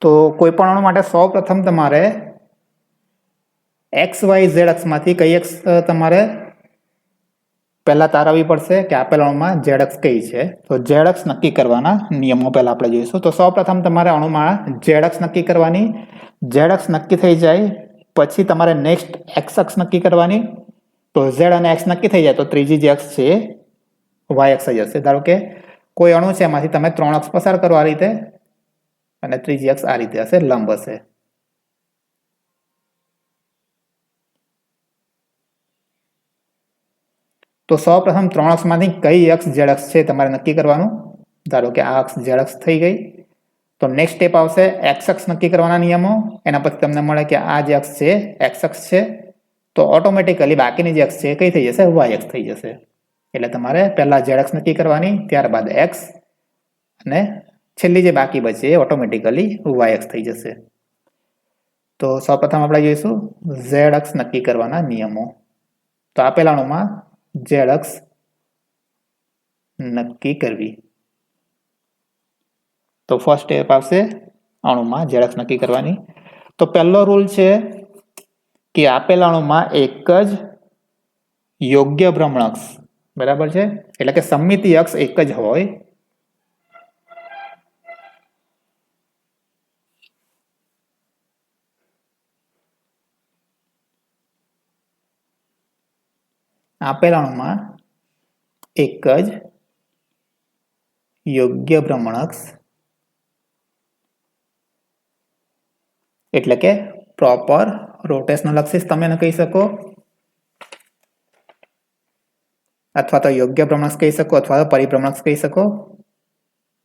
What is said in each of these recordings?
તો કોઈપણ અણુ માટે સૌ પ્રથમ તમારે એક્સ વાય ઝેડ અક્ષમાંથી કઈ અક્ષ તમારે પહેલા તારવવી પડશે કે આપેલ અણુમાં ઝેડ અક્ષ કઈ છે. તો ઝેડ અક્ષ નક્કી કરવાના નિયમો પહેલા આપણે જોઈશું. તો સૌ પ્રથમ તમારે અણુમાં ઝેડ અક્ષ નક્કી કરવાની. ઝેડ અક્ષ નક્કી થઈ જાય પછી તમારે નેક્સ્ટ એક્સ અક્ષ નક્કી કરવાની. તો ઝેડ અને એક્સ નક્કી થઈ જાય તો ત્રીજી જે અક્ષ છે વાય અક્ષ જ હશે. ધારો કે કોઈ અણુ છે એમાંથી તમે 3 અક્ષ પસાર કરો આ રીતે અને ત્રીજી અક્ષ આ રીતે હશે, લંબ હશે. તો સૌ પ્રથમ 3 અક્ષમાંથી કઈ અક્ષ ઝેડ અક્ષ છે તમારે નક્કી કરવાનું. ધારો કે આ અક્ષ ઝેડ અક્ષ થઈ ગઈ. તો નેક્સ્ટ સ્ટેપ આવશે એક્સ અક્ષ નક્કી કરવાના નિયમો. એના પછી તમને મળે કે આ જે અક્ષ છે એક્સ અક્ષ છે, તો ઓટોમેટિકલી બાકીની જે અક્ષ છે કઈ થઈ જશે, વાય અક્ષ થઈ જશે. એટલે તમારે પહેલા ઝેડ અક્ષ નક્કી કરવાની, ત્યારબાદ એક્સ, અને છેલ્લી જે બાકી બચે એ ઓટોમેટિકલી વાય અક્ષ થઈ જશે. તો સૌપ્રથમ આપણે જોઈશું ઝેડ અક્ષ નક્કી કરવાના નિયમો. તો આપેલા અણુમાં ઝેડ અક્ષ નક્કી કરવી. તો ફર્સ્ટ સ્ટેપ આવશે અણુમાં ઝેડ અક્ષ નક્કી કરવાની. તો પહેલો રૂલ છે કે આપેલા અણુમાં એક જ યોગ્ય ભ્રમણ અક્ષ, બરાબર છે, એટલે કે સમમિતિ અક્ષ એક જ હોય. આપેલા અણુમાં એક જ યોગ્ય ભ્રમણ અક્ષ એટલે કે પ્રોપર રોટેશનલ એક્સિસ તમે એને કહી શકો, અથવા તો યોગ્ય ભ્રમણ કહી શકો, અથવા તો પરિભ્રમણ કહી શકો,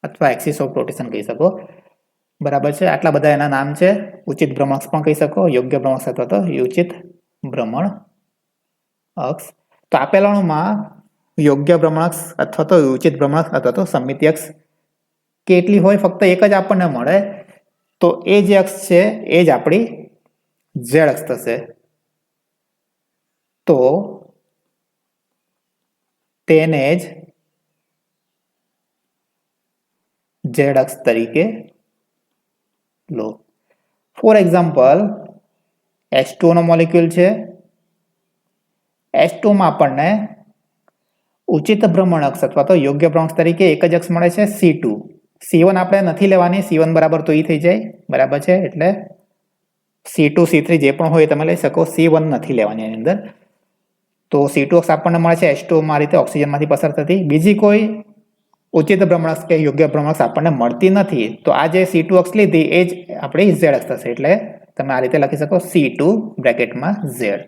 અથવા એક્સિસ ઓફ રોટેશન કહી શકો. બરાબર છે, આટલા બધા એના નામ છે. ઉચિત ભ્રમણ પણ કહી શકો, યોગ્ય ભ્રમણ અથવા તો ઉચિત ભ્રમણ અક્ષ. તો આપેલા અણુમાં યોગ્ય ભ્રમણ અક્ષ અથવા તો ઉચિત ભ્રમણ અક્ષ અથવા તો સમમિતિ અક્ષ કેટલી હોય, ફક્ત એક જ આપણને મળે. તો એ જે અક્ષ છે એ જ આપણી ઝેડ અક્ષ થશે. તો તેને જ ઝેડ અક્ષ તરીકે લો. ફોર એક્ઝામ્પલ H2O નો મોલેક્યુલ છે. H2O માં આપણને ઉચિત ભ્રમણ અક્ષ અથવા તો યોગ્ય ભ્રમણ તરીકે એક જ અક્ષ મળે છે, C2. C1 આપણે નથી લેવાની, C1 બરાબર તો થઈ જાય, બરાબર છે. એટલે C2 C3 જે પણ હોય તમે લઈ શકો, C1 નથી લેવાની એની અંદર. તો C2 અક્ષ આપણને મળે છે H2O માં રીતે ઓક્સિજનમાંથી પસાર થતી. બીજી કોઈ ઉચિત ભ્રમણ અક્ષ કે યોગ્ય ભ્રમણ અક્ષ આપણને મળતી નથી. તો આ જે C2 અક્ષ લીધી એ જ આપણી ઝેડ અક્ષ થશે. એટલે તમે આ રીતે લખી શકો C2 બ્રેકેટમાં ઝેડ.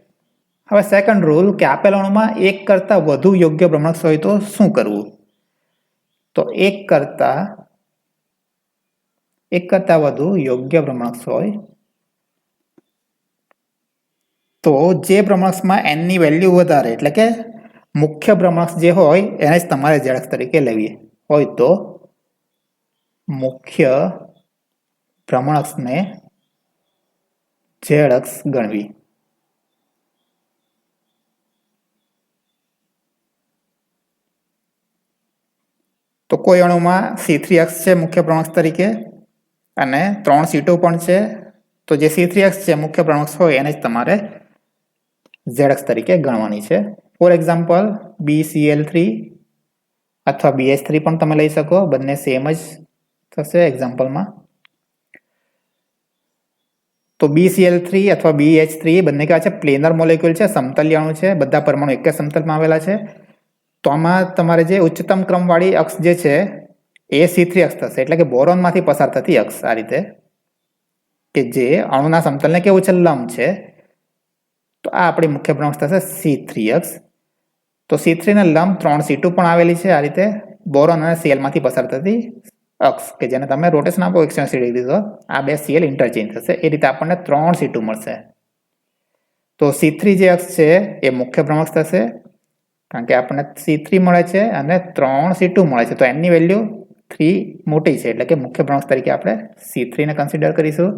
હવે સેકન્ડ રૂલ કે આપેલ અણુમાં એક કરતાં વધુ યોગ્ય ભ્રમણ અક્ષ હોય તો શું કરવું. તો એક કરતાં વધુ યોગ્ય ભ્રમણ અક્ષ હોય તો જે ભ્રમણ અક્ષમાં n ની વેલ્યુ વધારે, એટલે કે મુખ્ય ભ્રમણ અક્ષ જે હોય એને જ તમારે ઝેડ અક્ષ તરીકે લેવી હોય તો મુખ્ય ભ્રમણ અક્ષને ઝેડ અક્ષ ગણવી. તો કોઈ અણુમાં C3 અક્ષ છે મુખ્ય ભ્રમણ અક્ષ તરીકે અને 3 C2 પણ છે. તો જે C3 અક્ષ છે મુખ્ય ભ્રમણ અક્ષ હોય એને જ તમારે ઝેડ અક્ષ તરીકે ગણવાની છે. ફોર એક્ઝામ્પલ BCl3 અથવા BH3 પણ તમે લઈ શકો, બંને સેમ જ થશે એક્ઝામ્પલમાં. તો BCl3 અથવા BH3 બંને કેવા છે, પ્લેનર મોલેક્યુલ છે, સમતલ્ય અણુ છે, બધા પરમાણુ એક જ સમતલમાં આવેલા છે. તો આમાં તમારે જે ઉચ્ચતમ ક્રમવાળી અક્ષ જે છે એ C3 અક્ષ થશે, એટલે કે બોરોનમાંથી પસાર થતી અક્ષ આ રીતે, કે જે અણુના સમતલને કેવું છે, લંબ છે. તો આ આપણી મુખ્ય ભ્રમણ અક્ષ થશે C3 અક્ષ. તો C3 ને લંબ 3 C2 પણ આવેલી છે આ રીતે, બોરોન અને Cl માંથી પસાર થતી અક્ષ, કે જેને તમે રોટેશન આપો 180 ડિગ્રી તો આ બે Cl ઇન્ટરચેન્જ થશે. એ રીતે આપણને 3 C2 મળશે. તો C3 જે અક્ષ છે એ મુખ્ય ભ્રમણ અક્ષ થશે, કારણ કે આપણને C3 મળે છે અને 3 C2 મળે છે. તો n ની વેલ્યુ 3 મોટી છે, એટલે કે મુખ્ય ભ્રમણ અક્ષ તરીકે આપણે C3 ને કન્સિડર કરીશું.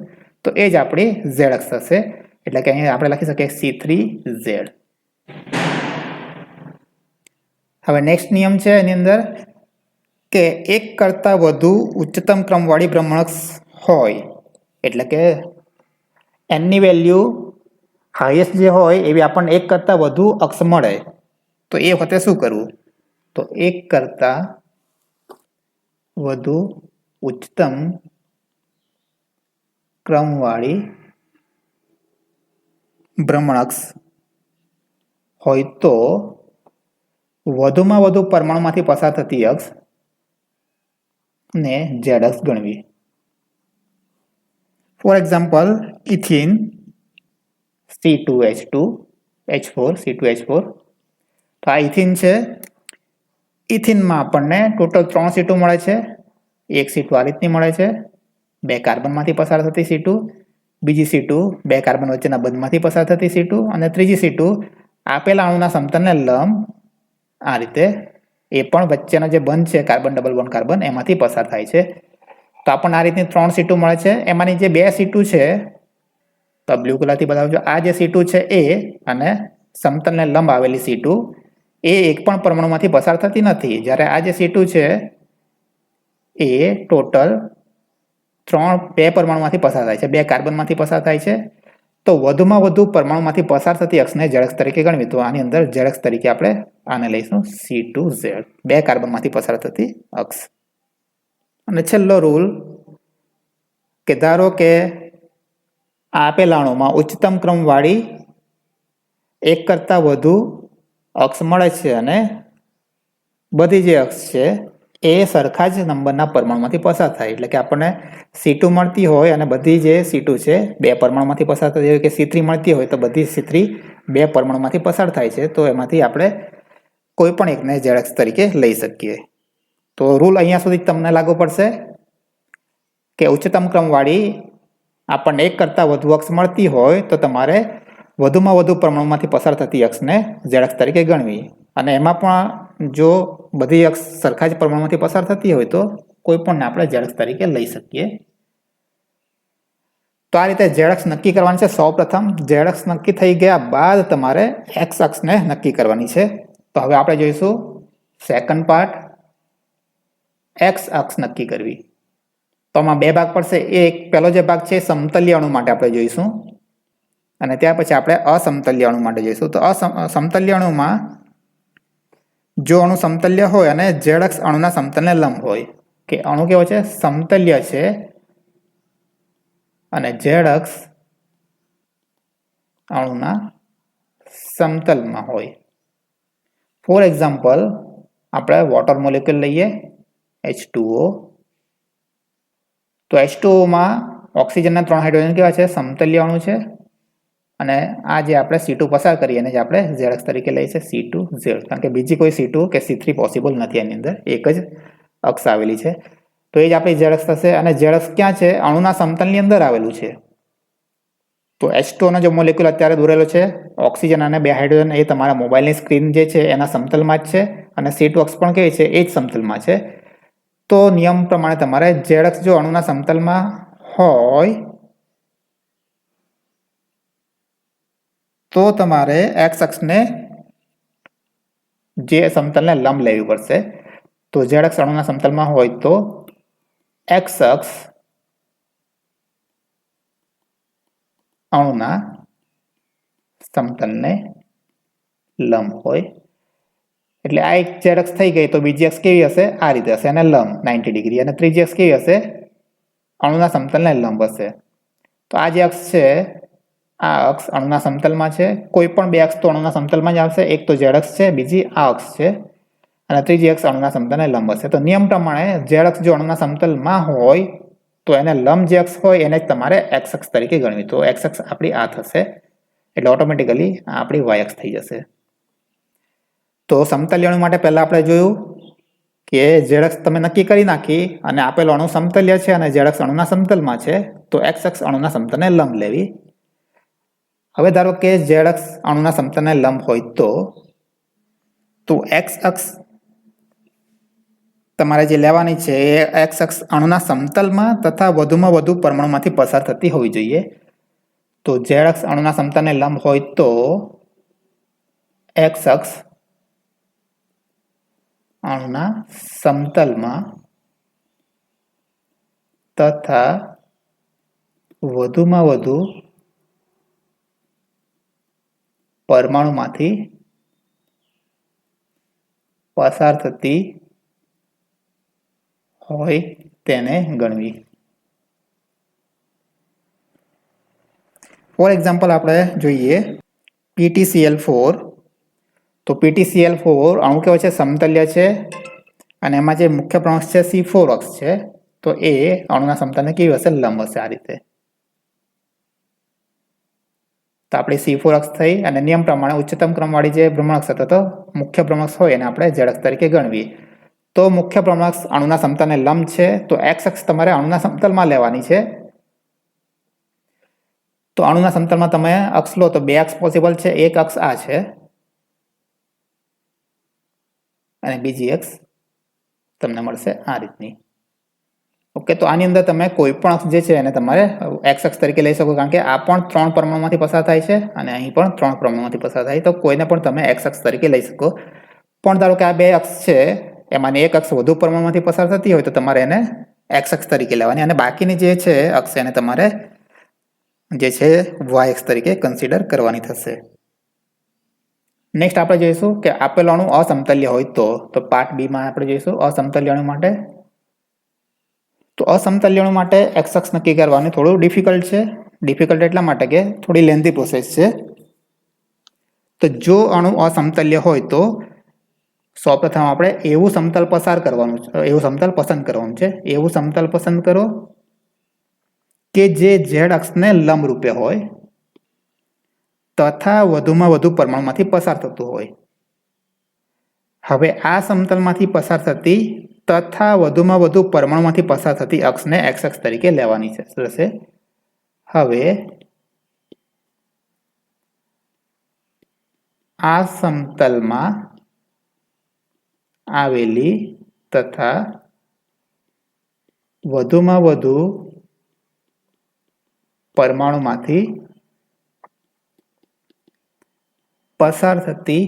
તો એ જ આપણી ઝેડ અક્ષ થશે, એટલે કે અહીં આપણે લખી શકીએ C3Z. હવે નેક્સ્ટ નિયમ છે એની અંદર કે એક કરતાં વધુ ઉચ્ચતમ ક્રમવાળી ભ્રમણ અક્ષ હોય એટલે કે એનની વેલ્યુ હાઈએસ્ટ જે હોય એવી આપણને એક કરતાં વધુ અક્ષ મળે તો એ વખતે શું કરવું? તો એક કરતાં વધુ ઉચ્ચતમ ક્રમવાળી ભ્રમણઅક્ષ હોય તો વધુમાં વધુ પરમાણુમાંથી પસાર થતી અક્ષ ને ઝેડ અક્ષ ગણવી. For example, ethene C2H2H4 C2H4. તો આ ઇથિન છે. ઇથિનમાં આપણને ટોટલ 3 C2 મળે છે. એક C2 આ રીતની મળે છે, 2 કાર્બનમાંથી પસાર થતી C2, બીજી C2 2 કાર્બન વચ્ચેના બંધમાંથી પસાર થતી C2 અને ત્રીજી C2 આપેલા અણુના સમતલને લંબ આ રીતે એ પણ વચ્ચેનો જે બંધ છે કાર્બન ડબલ બોન્ડ કાર્બન એમાંથી પસાર થાય છે. તો આપણને આ રીતની 3 C2 મળે છે. એમાંની જે 2 C2 છે તો બ્લુ કલરથી બતાવજો, આ જે C2 છે એ અને સમતલને લંબ આવેલી C2 એ એક પણ પરમાણુમાંથી પસાર થતી નથી. જ્યારે આ જે C2 છે એ ટોટલ 2 પરમાણુમાંથી પસાર થાય છે, 2 કાર્બનમાંથી પસાર થાય છે. તો વધુમાં વધુ પરમાણુમાંથી પસાર થતી અક્ષને ઝેડ અક્ષ તરીકે ગણવી. તો આની અંદર ઝેડ અક્ષ તરીકે આપણે આને લઈશું C2Z, 2 કાર્બનમાંથી પસાર થતી અક્ષ. અને છેલ્લો રૂલ કે ધારો કે આપેલા અણુમાં ઉચ્ચતમ ક્રમવાળી એક કરતાં વધુ અક્ષ મળે છે અને બધી જે અક્ષ છે એ સરખા જ નંબરના પરમાણુમાંથી પસાર થાય. એટલે કે આપણને C2 મળતી હોય અને બધી જે C2 છે 2 પરમાણુમાંથી પસાર થતી હોય, કે C3 મળતી હોય તો બધી C3 2 પરમાણુમાંથી પસાર થાય છે. તો એમાંથી આપણે કોઈ પણ એકને ઝેડ અક્ષ તરીકે લઈ શકીએ. તો રૂલ અહીંયા સુધી તમને લાગુ પડશે કે ઉચ્ચતમ ક્રમવાળી આપણને એક કરતાં વધુ અક્ષ મળતી હોય તો તમારે વધુમાં વધુ પરમાણુમાંથી પસાર થતી અક્ષને ઝેડ અક્ષ તરીકે ગણવી. અને એમાં પણ જો બધી અક્ષ સરખા જ પરમાણુમાંથી પસાર થતી હોય તો કોઈ પણને આપણે ઝેડ અક્ષ તરીકે લઈ શકીએ. તો આ રીતે ઝેડ અક્ષ નક્કી કરવાની છે. સૌપ્રથમ ઝેડ અક્ષ નક્કી થઈ ગયા બાદ તમારે એક્સ અક્ષને નક્કી કરવાની છે. તો હવે આપણે જોઈશું સેકન્ડ પાર્ટ, એક્સ અક્ષ નક્કી કરવી. તો આમાં 2 ભાગ પડશે. એક પહેલો જે ભાગ છે સમતલ્ય અણુ માટે આપણે જોઈશું અને ત્યાર પછી આપણે અસમતલ્ય અણુ માટે જોઈશું. તો સમતલ્ય અણુમાં જો અણુ સમતલ્ય હોય અને ઝેડ અક્ષ અણુના સમતલને લંબ હોય, કે અણુ કેવો છે સમતલ્ય છે અને ઝેડ અક્ષ અણુના સમતલમાં હોય. ફોર એક્ઝામ્પલ, આપણે વોટર મોલેક્યુલ લઈએ H2O. તો H2Oમાં ઓક્સિજનના 3 હાઇડ્રોજન કેવા છે સમતલ્ય અણુ છે અને આ જે આપણે C2 પસાર કરીએ એને જ આપણે ઝેડ અક્ષ તરીકે લઈએ છીએ C2Z, કારણ કે બીજી કોઈ C2 કે C3 પોસિબલ નથી. એની અંદર એક જ અક્ષ આવેલી છે તો એ જ આપણી ઝેડ અક્ષ થશે. અને ઝેડ અક્ષ ક્યાં છે? અણુના સમતલની અંદર આવેલું છે. તો H2O નો જે મોલેક્યુલ અત્યારે દોરેલો છે ઓક્સિજન અને 2 હાઇડ્રોજન એ તમારા મોબાઈલની સ્ક્રીન જે છે એના સમતલમાં જ છે અને C2 અક્ષ પણ કેવી છે એ જ સમતલમાં છે. તો નિયમ પ્રમાણે તમારે ઝેડ અક્ષ જો અણુના સમતલમાં હોય તો તમારે એક્સ અક્ષને જે સમતલને લંબ લેવી પડશે. તો ઝેડ અક્ષ અણુના સમતલમાં હોય તો એક્સ અક્ષ અણુના સમતલને લંબ હોય. એટલે આ એક ઝેડ અક્ષ થઈ ગઈ તો બીજી અક્ષ કેવી હશે? આ રીતે હશે અને લંબ 90 ડિગ્રી. અને ત્રીજી અક્ષ કેવી હશે? અણુના સમતલને લંબ હશે. તો આ જે અક્ષ છે આ અક્ષ અણુના સમતલમાં છે. કોઈ પણ 2 અક્ષ તો અણુના સમતલમાં જ આવશે. એક તો ઝેડ અક્ષ છે, બીજી આ અક્ષ છે અને ત્રીજી અક્ષ અણુના સમતલને લંબ હશે. તો નિયમ પ્રમાણે ઝેડ અક્ષ જો અણુના સમતલમાં હોય તો એને લંબ જે અક્ષ હોય એને જ તમારે એક્સ અક્ષ તરીકે ગણવી. તો એક્સ અક્ષ આપણી આ થશે એટલે ઓટોમેટિકલી આ આપણી વાય અક્ષ થઈ જશે. તો સમતલ્ય અણુ માટે પહેલા આપણે જોયું કે ઝેડ અક્ષ તમે નક્કી કરી નાખી અને આપેલો અણુ સમતલ્ય છે અને ઝેડ અક્ષ અણુના સમતલમાં છે તો એક્સ અક્ષ અણુના સમતલને લંબ લેવી. હવે ધારો કે ઝેડ અક્ષ અણુના સમતલને લંબ હોય તો એક્સ અક્ષ તમારે જે લેવાની છે એ એક્સ અક્ષ અણુના સમતલમાં તથા વધુમાં વધુ પરમાણુમાંથી પસાર થતી હોવી જોઈએ. તો ઝેડ અક્ષ અણુના સમતલને લંબ હોય તો એક્સ અક્ષ અણુના સમતલમાં તથા વધુમાં વધુ પરમાણુમાંથી પસાર થતી હોય તેને ગણવી. ફોર એક્ઝામ્પલ આપણે જોઈએ PTCl4. તો PTCl4 અણુ કેવો છે? સમતલ્ય છે અને એમાં જે મુખ્ય પ્રમાણ છે C4H છે. તો એ અણુના સમતલને કેવી હશે? લંબ હશે આ રીતે. તો આપણી C4H થઈ અને નિયમ પ્રમાણે ઉચ્ચતમ ક્રમવાળી જે ભ્રમણકક્ષ હતો તો મુખ્ય ભ્રમણકક્ષ હોય એને આપણે Z અક્ષ તરીકે ગણવી. તો મુખ્ય ભ્રમણકક્ષ અણુના સમતલને લંબ છે તો X અક્ષ તમારે અણુના સમતલમાં લેવાની છે. તો અણુના સમતલમાં તમે અક્ષ લો તો બે અક્ષ પોસિબલ છે. એક અક્ષ આ છે અને બીજી અક્ષ તમને મળશે આ રીતની. ઓકે, તો આની અંદર તમે કોઈ પણ અક્ષ જે છે એને તમારે એક્સ અક્ષ તરીકે લઈ શકો, કારણ કે આ પણ 3 પરમાણુમાંથી પસાર થાય છે અને અહીં પણ 3 પરમાણુમાંથી પસાર થાય, તો કોઈને પણ તમે એક્સ અક્ષ તરીકે લઈ શકો. પણ ધારો કે આ બે અક્ષ છે એમાંની એક અક્ષ વધુ પરમાણુમાંથી પસાર થતી હોય તો તમારે એને એક્સ અક્ષ તરીકે લેવાની અને બાકીની જે છે અક્ષ એને તમારે જે છે વાય અક્ષ તરીકે કન્સિડર કરવાની થશે. નેક્સ્ટ આપણે જોઈશું કે આપેલ અણુ અસમતલ્ય હોય તો પાર્ટ બી માં આપણે જોઈશું અસમતલ્ય અણુ માટે. તો અસમતલ્ય અણુ માટે એક્સ અક્ષ નક્કી કરવાનું થોડું ડિફિકલ્ટ છે. ડિફિકલ્ટ એટલા માટે કે થોડી લેન્ધી પ્રોસેસ છે. તો જો અણુ અસમતલ્ય હોય તો સૌપ્રથમ આપણે એવું સમતલ પસાર કરવાનું છે, એવું સમતલ પસંદ કરવાનું છે. એવું સમતલ પસંદ કરો કે જે ઝેડ અક્ષને લંબ રૂપે હોય તથા વધુમાં વધુ પરમાણુમાંથી પસાર થતું હોય. હવે આ સમતલમાંથી પસાર થતી તથા વધુમાં વધુ પરમાણુમાંથી પસાર થતી અક્ષને એક્સ અક્ષ તરીકે લેવાની છે. હવે આ સમતલમાં આવેલી તથા વધુમાં વધુ પરમાણુમાંથી પસાર થતી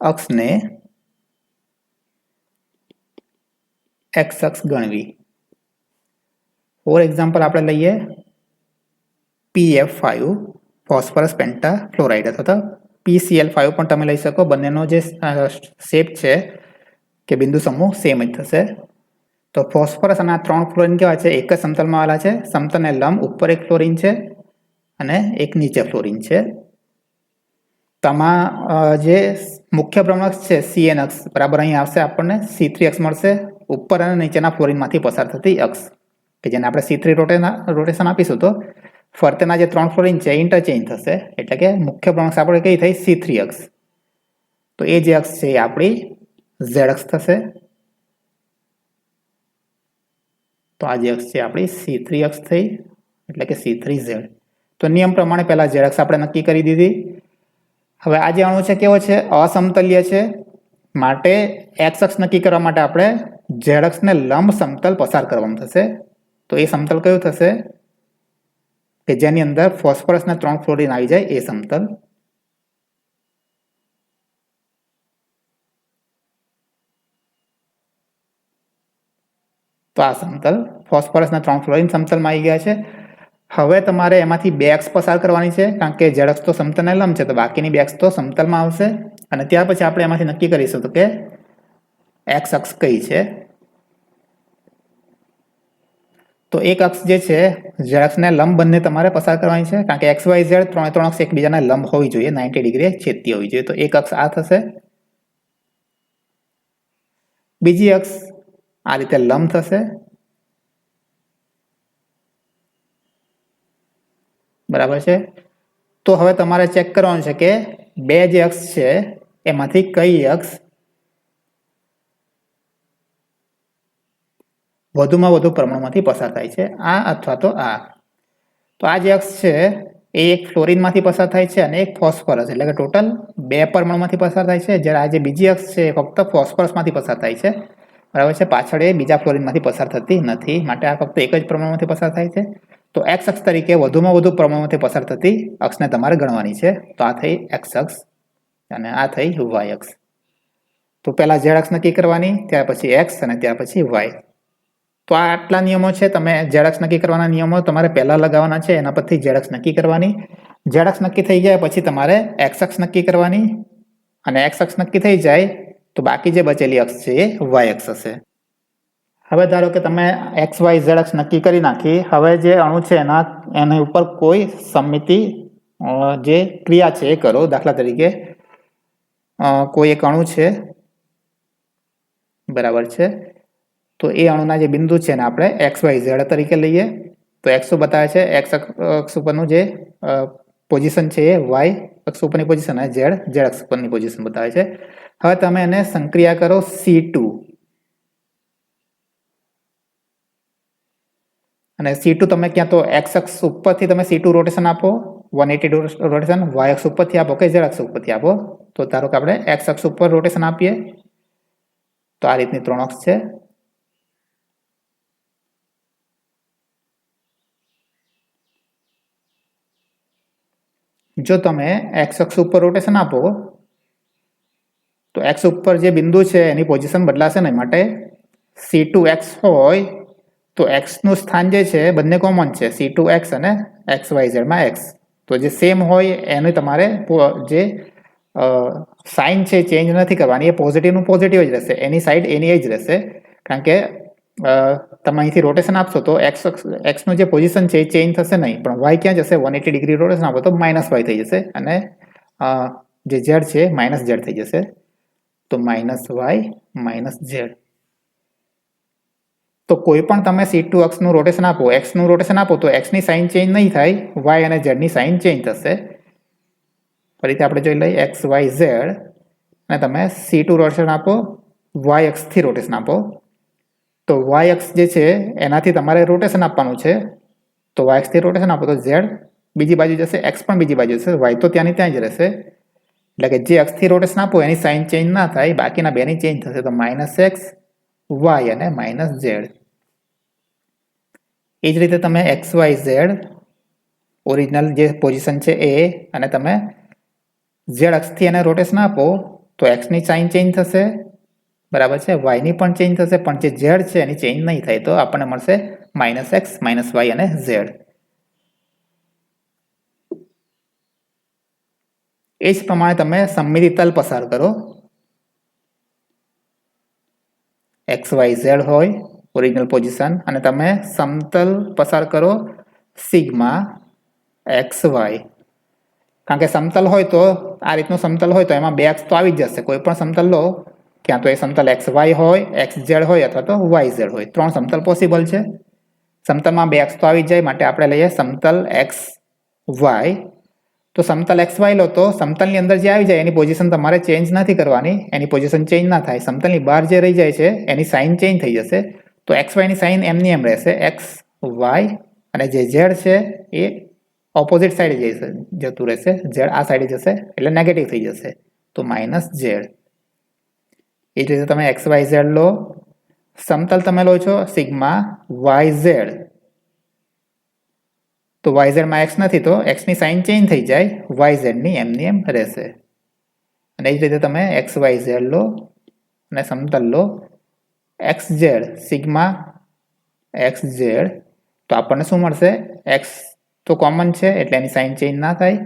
અક્ષને એક્સ અક્ષ ગણવી. ફોર એક્ઝામ્પલ આપણે લઈએ PF5 ફોસ્ફરસ પેન્ટા ફ્લોરાઇડ અથવા તો PCl5 પણ તમે લઈ શકો. બંનેનો જે શેપ છે કે બિંદુ સમૂહ સેમ જ થશે. તો ફોસ્ફરસ અને આ 3 ફ્લોરિન કેવા છે? એક જ સમતલમાં આવેલા છે. સમતલને લંબ ઉપર એક ફ્લોરિન છે અને એક નીચે ફ્લોરિન છે. તમા જે મુખ્ય ભ્રમણકક્ષ છે CN અક્ષ બરાબર અહીં આવશે, આપણને C3 અક્ષ મળશે ઉપર અને નીચેના ફ્લોરિનમાંથી પસાર થતી અક્ષ, કે જેને આપણે C3 રોટેશન આપીશું તો ફરતેના જે 3 ફ્લોરિન છે ઇન્ટરચેન્જ થશે, એટલે કે મુખ્ય ભ્રમણકક્ષ આપણે કઈ થઈ? C3 અક્ષ. તો એ જે અક્ષ છે એ આપણી Z અક્ષ થશે. તો આ જે અક્ષ છે આપણી C3 અક્ષ થઈ, એટલે કે C3Z. તો નિયમ પ્રમાણે પહેલા Z અક્ષ આપણે નક્કી કરી દીધી. હવે આ જે અણુ છે કેવો છે? અસમતલ્ય છે. માટે એક્સ અક્ષ નક્કી કરવા માટે આપણે Z અક્ષને લંબ સમતલ પસાર કરવાનું થશે. તો એ સમતલ કયું થશે? કે જેની અંદર ફોસ્ફરસના 3 ફ્લોરિન આવી જાય એ સમતલ. તો આ સમતલ ફોસ્ફરસના 3 ફ્લોરિન સમતલમાં આવી ગયા છે. હવે તમારે એમાંથી બે અક્ષ પસાર કરવાની છે, કારણ કે Z અક્ષ તો સમતલને લંબ છે તો બાકીની બે અક્ષ તો સમતલમાં આવશે. અને ત્યાર પછી આપણે એમાંથી નક્કી કરીશું કે એક્સ અક્ષ કઈ છે. તો એક અક્ષ જે છે Z અક્ષને લંબ બંને તમારે પસાર કરવાની છે, કારણ કે XYZ ત્રણ અક્ષ એકબીજાને લંબ હોવી જોઈએ, 90 ડિગ્રી છેદતી હોવી જોઈએ. તો એક અક્ષ આ થશે. બીજી અક્ષ આ રીતે લંબ થશે. બરાબર છે. તો હવે તમારે ચેક કરવાનું છે કે બે જે અક્ષ છે એમાંથી કઈ અક્ષ વધુમાં વધુ પરમાણુમાંથી પસાર થાય છે, આ અથવા તો આ. તો આ જે અક્ષ છે એ એક ફ્લોરિનમાંથી પસાર થાય છે અને એક ફોસ્ફરસ, એટલે કે ટોટલ બે પરમાણુમાંથી પસાર થાય છે. જ્યારે આ જે બીજી અક્ષ છે એ ફક્ત ફોસ્ફરસમાંથી પસાર થાય છે. બરાબર છે. પાછળ એ બીજા ફ્લોરિનમાંથી પસાર થતી નથી, માટે આ ફક્ત એક જ પરમાણુમાંથી પસાર થાય છે. તો એક્સ અક્ષ તરીકે વધુમાં વધુ પરમાણુમાંથી પસાર થતી અક્ષને તમારે ગણવાની છે. તો આ થઈ એક્સ અક્ષ અને આ થઈ વાય અક્ષ. તો પહેલા Z અક્ષ નક્કી કરવાની, ત્યાર પછી એક્સ અને ત્યાર પછી વાય. તો તો આ આટલા નિયમો છે. તમે ઝેડએક્સ નક્કી કરવાના નિયમો તમારે પહેલા લગાવવાના છે, એના પરથી ઝેડએક્સ નક્કી કરવાની. ઝેડએક્સ નક્કી થઈ જાય પછી તમારે એક્સ નક્કી કરવાની, અને એક્સ નક્કી થઈ જાય તો બાકી જે બચેલી અક્ષ છે એ વાય અક્ષ હશે. હવે ધારો કે તમે એક્સ વાય ઝેડ અક્ષ નક્કી કરી નાખી. હવે જે અણુ છે એના ઉપર કોઈ સમમિતિ જે ક્રિયા છે એ કરો. દાખલા તરીકે કોઈ એક અણુ છે, બરાબર છે, તો એ અણુના જે બિંદુ છે ને આપણે એક્સ વાય ઝેડ તરીકે લઈએ. તો એક્સ બતાવે છે એક્સ અક્ષ ઉપરનું જે પોઝિશન છે એ વાય અક્ષ ઉપરની પોઝિશન અને ઝેડ અક્ષ ઉપરની પોઝિશન બતાવે છે. હવે તમે એને સંક્રિયા કરો C2, અને C2 તમે ક્યાં તો એક્સ અક્ષ ઉપરથી તમે C2 રોટેશન આપો, 180 રોટેશન, વાય અક્ષ ઉપરથી આપો કે ઝેડ અક્ષ ઉપરથી આપો. તો ધારો કે આપણે એક્સ અક્ષ ઉપર રોટેશન આપીએ તો આ રીતની 3 અક્ષ છે. જો તમે એક્સ અક્ષ ઉપર રોટેશન આપો તો એક્સ ઉપર જે બિંદુ છે એની પોઝિશન બદલાશે નહીં. માટે C2x હોય તો એક્સ નું સ્થાન જે છે બંને કોમન છે, C2x અને XYZ માં એક્સ. તો જે સેમ હોય એને તમારે જે સાઇન છે ચેન્જ નથી કરવાની, એ પોઝિટિવનું પોઝિટિવ જ રહેશે, એની સાઈડ એની જ રહેશે. કારણ કે તમે અહીંથી રોટેશન આપશો તો એક્સનું જે પોઝિશન છે એ ચેન્જ થશે નહીં, પણ વાય ક્યાં જશે? 180 ડિગ્રી રોટેશન આપો તો માઇનસ વાય થઈ જશે, અને જે ઝેડ છે માઇનસ ઝેડ થઈ જશે. તો માઇનસ વાય માઇનસ ઝેડ. તો કોઈ પણ તમે C2 અક્ષનું રોટેશન આપો, એક્સનું રોટેશન આપો તો એક્સની સાઇન ચેન્જ નહીં થાય, વાય અને ઝેડની સાઇન ચેન્જ થશે. ફરીથી આપણે જોઈ લઈએ એક્સ વાય ઝેડ, અને તમે C2 રોટેશન આપો, વાય અક્ષથી રોટેશન આપો. તો વાય અક્ષ જે છે એનાથી તમારે રોટેશન આપવાનું છે. તો વાય અક્ષથી રોટેશન આપો તો ઝેડ બીજી બાજુ જશે, એક્સ પણ બીજી બાજુ જશે, વાય તો ત્યાંની ત્યાં જ રહેશે. એટલે કે જે અક્ષથી રોટેશન આપો એની સાઇન ચેન્જ ના થાય, બાકીના બેની ચેન્જ થશે. તો માઇનસ એક્સ વાય અને માઇનસ ઝેડ. એ જ રીતે તમે એક્સ વાય ઝેડ ઓરિજિનલ જે પોઝિશન છે એ, અને તમે ઝેડ અક્ષથી એને રોટેશન આપો તો એક્સની સાઇન ચેન્જ થશે, બરાબર છે, વાયની પણ ચેન્જ થશે, પણ જે ઝેડ છે એની ચેન્જ નહીં થાય. તો આપણને મળશે માઇનસ એક્સ માઇનસ વાય અને ઝેડ. એ જ પ્રમાણે તમે સમમિતિ તલ પસાર કરો. એક્સ વાય ઝેડ હોય ઓરિજિનલ પોઝિશન, અને તમે સમતલ પસાર કરો સિગ્મા એક્સ વાય. કારણ કે સમતલ હોય તો આ રીતનું સમતલ હોય તો એમાં બે અક્ષ તો આવી જ જશે. કોઈ પણ સમતલ લો, ક્યાં તો એ સમતલ એક્સ વાય હોય, એક્સ ઝેડ હોય, અથવા તો વાય ઝેડ હોય. 3 સમતલ પોસિબલ છે. સમતલમાં બે અક્ષ તો આવી જાય, માટે આપણે લઈએ સમતલ એક્સ વાય. તો સમતલ એક્સ વાય લો તો સમતલની અંદર જે આવી જાય એની પોઝિશન તમારે ચેન્જ નથી કરવાની, એની પોઝિશન ચેન્જ ના થાય. સમતલની બહાર જે રહી જાય છે એની સાઇન ચેન્જ થઈ જશે. તો એક્સ વાયની સાઇન એમની એમ રહેશે, એક્સ વાય, અને જે ઝેડ છે એ ઓપોઝિટ સાઈડે જતું રહેશે, ઝેડ આ સાઈડે જશે એટલે નેગેટિવ થઈ જશે. તો માઇનસ ઝેડ. એ જ રીતે તમે એક્સ વાય ઝેડ લો, સમતલ તમે લો છો સિગ્મા વાય ઝેડ. તો વાય ઝેડમાં એક્સ નથી તો એક્સની સાઇન ચેન્જ થઈ જાય, વાય ઝેડની એમની એમ રહેશે. અને એ જ રીતે તમે એક્સ વાય ઝેડ લો અને સમતલ લો X Z sigma X Z. તો આપણને શું મળશે? એક્સ તો કોમન છે એટલે એની સાઇન ચેન્જ ના થાય,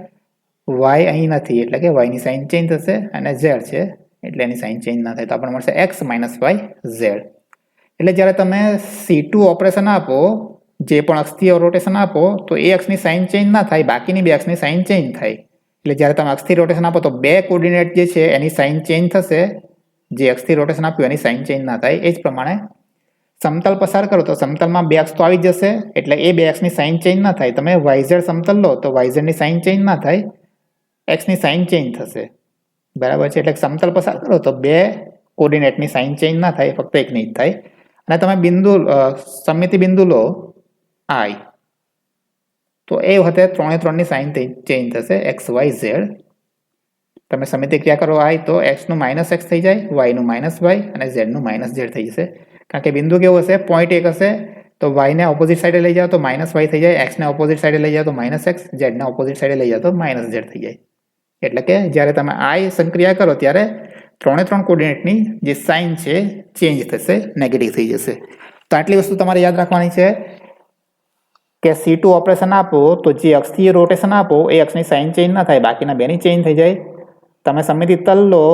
વાય અહીં નથી એટલે કે વાયની સાઇન ચેન્જ થશે, અને ઝેડ છે એટલે એની સાઇન ચેન્જ ના થાય. તો આપણને મળશે એક્સ માઇનસ વાય ઝેડ. એટલે જ્યારે તમે C2 ઓપરેશન આપો, જે પણ અક્ષથી રોટેશન આપો, તો એ અક્ષની સાઇન ચેન્જ ના થાય, બાકીની બે અક્ષની સાઇન ચેન્જ થાય. એટલે જ્યારે તમે અક્ષથી રોટેશન આપો તો બે કોર્ડિનેટ જે છે એની સાઇન ચેન્જ થશે, જે અક્ષથી રોટેશન આપ્યું એની સાઇન ચેન્જ ના થાય. એ જ પ્રમાણે સમતલ પસાર કરો તો સમતલમાં બે અક્ષ તો આવી જશે, એટલે એ બે અક્ષની સાઇન ચેન્જ ના થાય. તમે વાયઝેડ સમતલ લો તો વાયઝેડની સાઇન ચેન્જ ના થાય, એક્સની સાઇન ચેન્જ થશે, બરાબર છે. એટલે સમતલ પસાર કરો તો બે કોર્ડિનેટની સાઇન ચેન્જ ના થાય, ફક્ત એકની જ થાય. અને તમે બિંદુ સમમિતિ બિંદુ લો આઈ, તો એ વખતે 3 ની સાઇન ચેન્જ થશે, એક્સ વાય ઝેડ. તમે સમિતિ ક્રિયા કરો આઈ તો એક્સનું માઇનસ એક્સ થઈ જાય, વાયનું માઇનસ વાય, અને ઝેડનું માઇનસ ઝેડ થઈ જશે. કારણ કે બિંદુ કેવું હશે? પોઈન્ટ 1 હશે. તો વાયને ઓપોઝિટ સાઈડે લઈ જાઓ તો માઇનસ વાય થઈ જાય, એક્સને ઓપોઝિટ સાઈડે લઈ જાઓ તો માઇનસ એક્સ, ઝેડને ઓપોઝિટ સાઈડે લઈ જાઓ તો માઇનસ ઝેડ થઈ જાય. એટલે કે જ્યારે તમે આઈ સંક્રિયા કરો ત્યારે 3 કોર્ડિનેટની જે સાઇન છે ચેન્જ થશે, નેગેટિવ થઈ જશે. તો આટલી વસ્તુ તમારે યાદ રાખવાની છે કે C2 ઓપરેશન આપો તો જે અક્ષથી રોટેશન આપો એ અક્ષની સાઇન ચેન્જ ના થાય, બાકીના બેની ચેન્જ થઈ જાય. તમે સમમિતિ તલ લો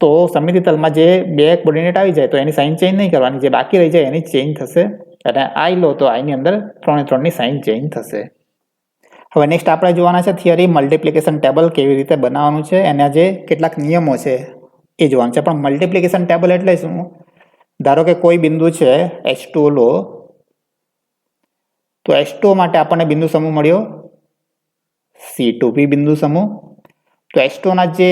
તો સમમિતિ તલમાં જે બે કોર્ડિનેટ આવી જાય તો એની સાઇન ચેન્જ નહીં કરવાની, જે બાકી રહી જાય એની ચેન્જ થશે. અને આઈ લો તો આઈની અંદર 3 સાઇન ચેન્જ થશે. હવે નેક્સ્ટ આપણે જોવાના છે થિયરી મલ્ટિપ્લિકેશન ટેબલ કેવી રીતે બનાવવાનું છે, એના જે કેટલાક નિયમો છે એ જોવાનું છે. પણ મલ્ટિપ્લિકેશન ટેબલ એટલે શું? ધારો કે કોઈ બિંદુ છે H2 લો, તો H2 માટે આપણને બિંદુ સમૂહ મળ્યો C2P બિંદુ સમૂહ. તો H2 ના જે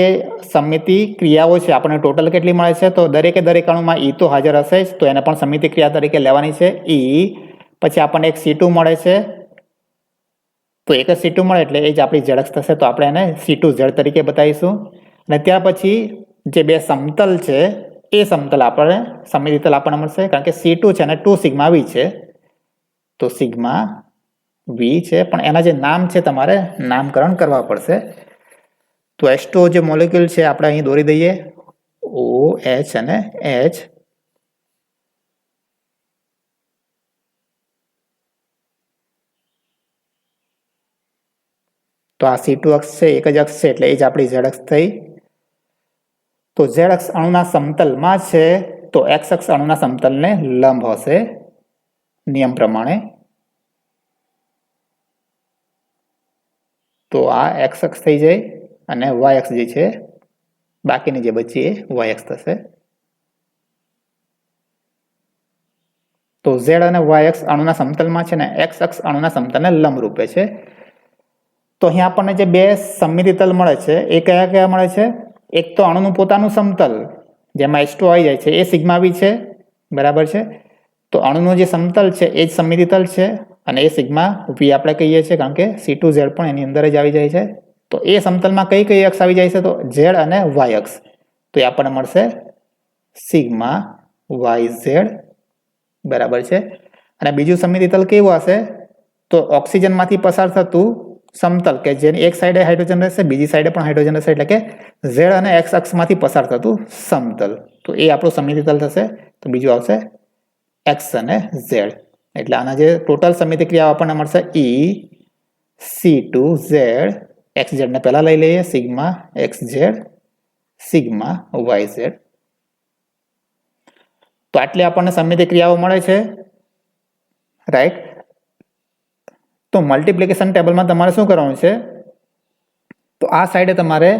સમમિતિ ક્રિયાઓ છે આપણને ટોટલ કેટલી મળે છે? તો દરેકે દરેક અણુમાં E તો હાજર હશે જ, તો એને પણ સમમિતિ ક્રિયા તરીકે લેવાની છે E. પછી આપણને એક C2 મળે છે, તો એક જ C2 મળે એટલે એ જ આપણી ઝેડ થશે, તો આપણે એને C2Z તરીકે બતાવીશું. અને ત્યાર પછી જે બે સમતલ છે એ સમતલ આપણે સમમિતિ તલ આપણને મળશે, કારણ કે C2 છે અને 2 સિગ્મા V છે, તો સિગ્મા V છે. પણ એના જે નામ છે તમારે નામકરણ કરવા પડશે. તો H2 જે મોલેક્યુલ છે આપણે અહીં દોરી દઈએ OH અને H. તો આ C2 અક્ષ છે, એક જ અક્ષ છે એટલે એ જ આપણી ઝેડ અક્ષ થઈ. તો ઝેડ અક્ષ અણુના સમતલમાં છે તો એક્સ અક્ષ અણુના સમતલને લંબ હશે નિયમ પ્રમાણે. તો આ એક્સ અક્ષ થઈ જાય અને વાય અક્ષ જે છે બાકીની જે બચી એ વાય અક્ષ થશે. તો ઝેડ અને વાય અક્ષ અણુના સમતલમાં છે ને એક્સ અક્ષ અણુના સમતલને લંબ રૂપે છે. તો અહીંયા આપણને જે બે સમમિતિ તલ મળે છે એ કયા કયા મળે છે? એક તો અણુનું પોતાનું સમતલ જેમાં H2 આવી જાય છે એ સિગ્મા V છે, બરાબર છે. તો અણુનું જે સમતલ છે એ જ સમમિતિ તલ છે અને એ સિગ્મા V આપણે કહીએ છીએ, કારણ કે C2Z પણ એની અંદર જ આવી જાય છે. તો એ સમતલમાં કઈ કઈ અક્ષ આવી જાય છે? તો Z અને Y અક્ષ. તો એ આપણને મળશે સિગ્મા YZ, બરાબર છે. અને બીજું સમમિતિ તલ કેવું હશે? તો ઓક્સિજનમાંથી પસાર થતું સમતલ કે જેની એક સાઈડે હાઇડ્રોજન રહેશે, બીજી સાઈડે પણ હાઇડ્રોજન રહેશે, એટલે કે Z અને X અક્ષમાંથી પસાર થતું સમતલ. તો એ આપણું સમમિતિ તલ થશે. તો બીજું આવશે X અને Z. એટલે આના જે ટોટલ સમમિતિ ક્રિયાઓ આપણને મળશે C2Z. XZ ને પહેલા લઈ લઈએ, સિગ્મા XZ સિગ્મા YZ. તો આટલી આપણને સમમિતિ ક્રિયાઓ મળે છે, રાઈટ. તો મલ્ટિપ્લિકેશન ટેબલમાં તમારે શું કરવાનું છે? તો આ સાઈડે તમારે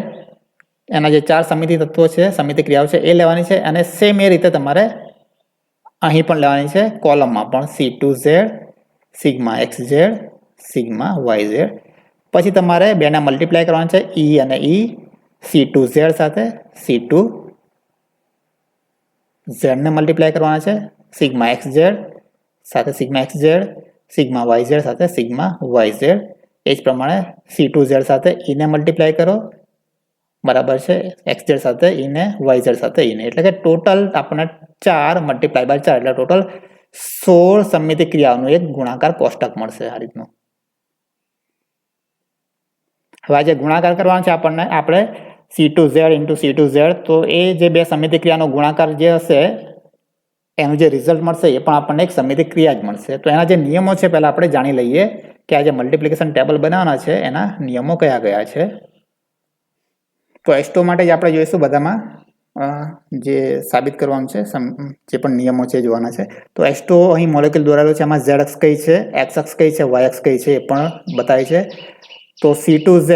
એના જે 4 સમમિતિ તત્વો છે, સમમિતિ ક્રિયાઓ છે એ લેવાની છે, અને સેમ એ રીતે તમારે અહીં પણ લેવાની છે, કોલમમાં પણ C2Z sigma XZ sigma YZ. પછી તમારે બેના મલ્ટીપ્લાય કરવાના છે E અને E, C2Z સાથે C2Z ને મલ્ટીપ્લાય કરવાના છે, સિગ્મા XZ સાથે સિગ્મા XZ, સિગ્મા YZ સાથે સિગ્મા YZ. એ જ પ્રમાણે C2Z સાથે E ને મલ્ટીપ્લાય કરો, બરાબર છે, XZ સાથે E ને YZ સાથે E ને. એટલે કે ટોટલ આપણને 4 મલ્ટીપ્લાય બાય 4 એટલે ટોટલ 16 સમમિતિ ક્રિયાઓનું એક ગુણાકાર કોષ્ટક મળશે આ રીતનું. હવે આ જે ગુણાકાર કરવાનો છે આપણને આપણે C2Z ઇન્ટુ C2Z, તો એ જે બે સમમિતિ ક્રિયાનો ગુણાકાર જે હશે એનું જે રિઝલ્ટ મળશે એ પણ આપણને એક સમમિતિ ક્રિયા જ મળશે. તો એના જે નિયમો છે પહેલાં આપણે જાણી લઈએ કે આ જે મલ્ટિપ્લિકેશન ટેબલ બનાવવાના છે એના નિયમો કયા કયા છે. તો H2 માટે જ આપણે જોઈશું બધામાં જે સાબિત કરવાનું છે, જે પણ નિયમો છે જોવાના છે. તો H2 અહીં મોલેક્યુલ દોરેલો છે, એમાં Z અક્ષ કઈ છે, X અક્ષ કઈ છે, Y અક્ષ કઈ છે એ પણ બતાવે છે. તો C2Z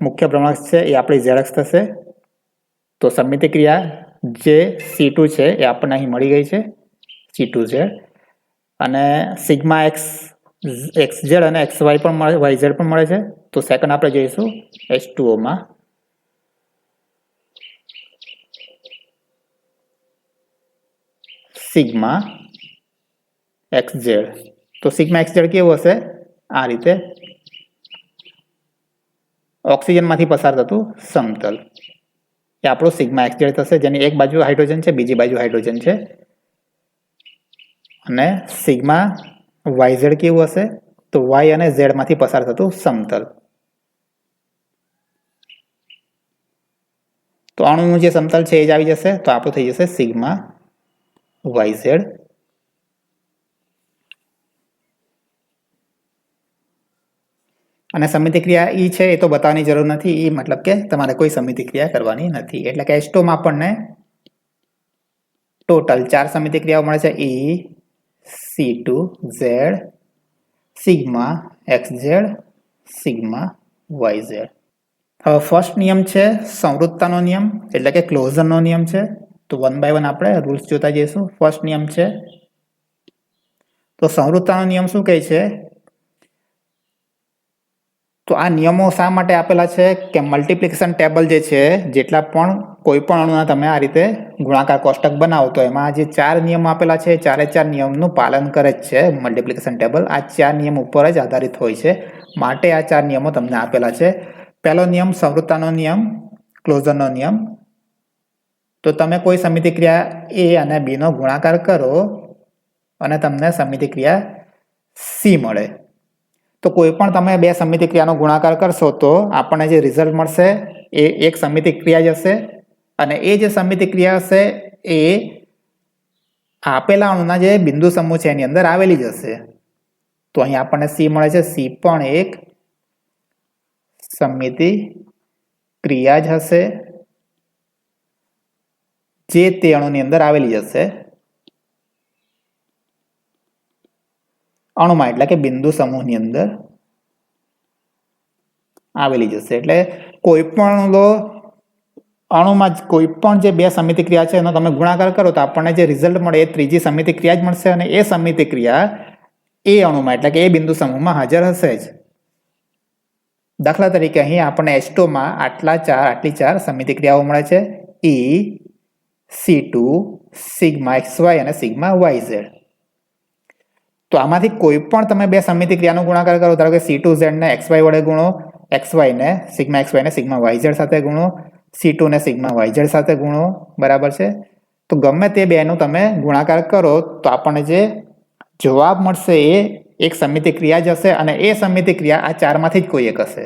મુખ્ય ભ્રમણાંક છે એ આપણી Z અક્ષ થશે. તો સમમિતિ ક્રિયા જે C2 છે એ આપણને અહીં મળી ગઈ છે C2Z. અને સિગ્મા XZ અને XY પણ મળે, YZ પણ મળે છે. તો સેકન્ડ આપણે જોઈશું H2O માં સિગ્મા XZ. તો સિગ્મા XZ કેવું હશે? આ રીતે ઓક્સિજનમાંથી પસાર થતું સમતલ એ આપણું સિગ્મા XZ થશે, જેની એક બાજુ હાઇડ્રોજન છે, બીજી બાજુ હાઇડ્રોજન છે. અને સિગ્મા YZ કેવું હશે? તો Y અને Z માંથી પસાર થતું સમતલ. તો અણુનું જે સમતલ છે એ જ આવી જશે, તો આપણું થઈ જશે સિગ્મા YZ. અને સમિતિ ક્રિયા ઈ છે એ તો બતાવવાની જરૂર નથી, ઈ મતલબ કે તમારે કોઈ સમિતિ ક્રિયા કરવાની નથી. એટલે કે H2 માં આપણને ટોટલ 4 સમિતિ ક્રિયાઓ મળે છે: E C2Z sigma XZ sigma YZ. હવે ફર્સ્ટ નિયમ છે સંવૃત્તાનો નિયમ, એટલે કે ક્લોઝરનો નિયમ છે. તો 1 by 1 આપણે રૂલ્સ જોતા જઈશું. ફર્સ્ટ નિયમ છે, તો સંવૃત્તાનો નિયમ શું કહે છે? તો આ નિયમો શા માટે આપેલા છે કે મલ્ટિપ્લિકેશન ટેબલ જે છે, જેટલા પણ કોઈ પણ અણુના તમે આ રીતે ગુણાકાર કોષ્ટક બનાવો તો એમાં જે 4 નિયમો આપેલા છે, ચારે 4 નિયમનું પાલન કરે જ છે મલ્ટિપ્લિકેશન ટેબલ. આ 4 નિયમ ઉપર જ આધારિત હોય છે, માટે આ 4 નિયમો તમને આપેલા છે. પહેલો નિયમ સંવૃત્તાનો નિયમ, ક્લોઝરનો નિયમ. તો તમે કોઈ સમિતિ ક્રિયા A અને B નો ગુણાકાર કરો અને તમને સમિતિ ક્રિયા C મળે. તો કોઈ પણ તમે બે સમિતિ ક્રિયાનો ગુણાકાર કરશો તો આપણને જે રિઝલ્ટ મળશે એ એક સમિતિ ક્રિયા જ હશે, અને એ જે સમિતિ ક્રિયા હશે એ આપેલા અણુના જે બિંદુ સમૂહ છે એની અંદર આવેલી જ હશે. તો અહીં આપણને C મળે છે. C પણ એક સમિતિ ક્રિયા જ હશે જે તે અણુની અંદર આવેલી જ હશે, અણુમાં એટલે કે બિંદુ સમૂહની અંદર આવેલી જ હશે. એટલે કોઈ પણ અણુમાં જ કોઈ પણ જે બે સમિતિ ક્રિયા છે એનો તમે ગુણાકાર કરો તો આપણને જે રિઝલ્ટ મળે એ ત્રીજી સમિતિ ક્રિયા જ મળશે, અને એ સમિતિ ક્રિયા એ અણુમાં એટલે કે એ બિંદુ સમૂહમાં હાજર હશે જ. દાખલા તરીકે અહીં આપણને H2 માં આટલી ચાર સમિતિ ક્રિયાઓ મળે છે: E C2 સિગ્મા XY અને સિગ્મા YZ. તો આમાંથી કોઈ પણ તમે બે સમિતિ ક્રિયાનો ગુણાકાર કરો, ધારો કે C2Z ને XY વડે ગુણો, XY ને સિગ્મા YZ સાથે ગુણો, C2 ને સિગ્મા YZ સાથે ગુણો, બરાબર છે. તો ગમે તે બેનો તમે ગુણાકાર કરો તો આપણને જે જવાબ મળશે એ એક સમિતિ ક્રિયા જ હશે, અને એ સમિતિ ક્રિયા આ ચારમાંથી જ કોઈ એક હશે,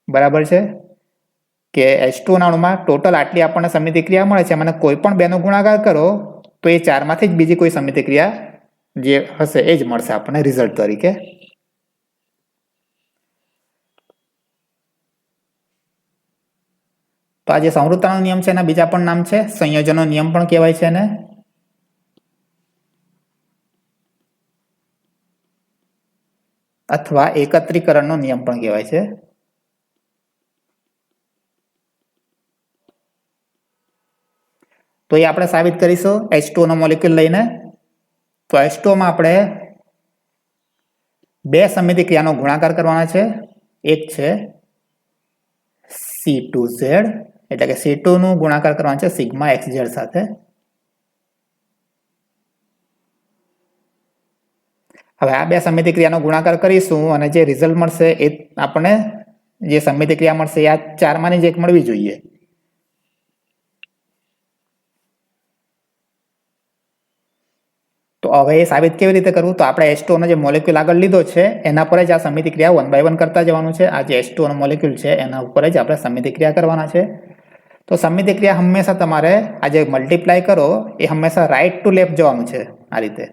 બરાબર છે. કે H2 ના અણુમાં ટોટલ આટલી આપણને સમિતિ ક્રિયા મળે છે, મને કોઈ પણ બેનો ગુણાકાર કરો તો એ ચારમાંથી જ બીજી કોઈ સમિતિ ક્રિયા જે હશે એ જ મળશે આપણને રિઝલ્ટ તરીકે. તો આ જે સંવૃત્તાનો નિયમ છે એના બીજા પણ નામ છે, સંયોજનનો નિયમ પણ કહેવાય છે એને, અથવા એકત્રીકરણનો નિયમ પણ કહેવાય છે. તો એ આપણે સાબિત કરીશું H2O નો મોલેક્યુલ લઈને. તો H2O માં આપણે બે સમિતિ ક્રિયાનો ગુણાકાર કરવાના છે. એક છે C2Z, એટલે કે C2 નું ગુણાકાર કરવાનું છે સિગ્મા XZ સાથે. હવે આ બે સમિતિ ક્રિયાનો ગુણાકાર કરીશું અને જે રિઝલ્ટ મળશે એ આપણને જે સમિતિ ક્રિયા મળશે એ આ ચારમાંની જ એક મળવી જોઈએ. તો હવે એ સાબિત કેવી રીતે કરવું? તો આપણે H2O નો જે મોલેક્યુલ આગળ લીધો છે એના પર જ આ સમિતિ ક્રિયા 1 by 1 કરતા જવાનું છે. આ જે H2O નો મોલેક્યુલ છે એના ઉપર જ આપણે સમિતિ ક્રિયા કરવાના છે. તો સમિતિ ક્રિયા હંમેશા તમારે આ જે મલ્ટીપ્લાય કરો એ હંમેશા રાઈટ ટુ લેફ્ટ જવાનું છે, આ રીતે.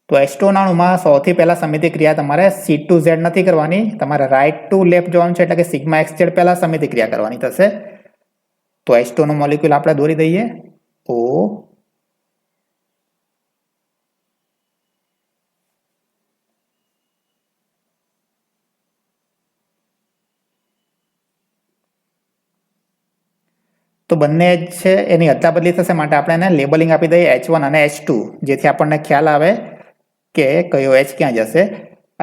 તો H2O ના અણુમાં સૌથી પહેલા સમિતિ ક્રિયા તમારે C2Z નથી કરવાની, તમારે રાઈટ ટુ લેફ્ટ જવાનું છે, એટલે કે સિગ્મા XZ પહેલા સમિતિ ક્રિયા કરવાની થશે. તો H2O નો મોલેક્યુલ આપણે દોરી દઈએ. O તો બંને છે એની અદલા બદલી થશે, માટે આપણે એને લેબલિંગ આપી દઈએ H1 અને H2, જેથી આપણને ખ્યાલ આવે કે કયો H ક્યાં જશે.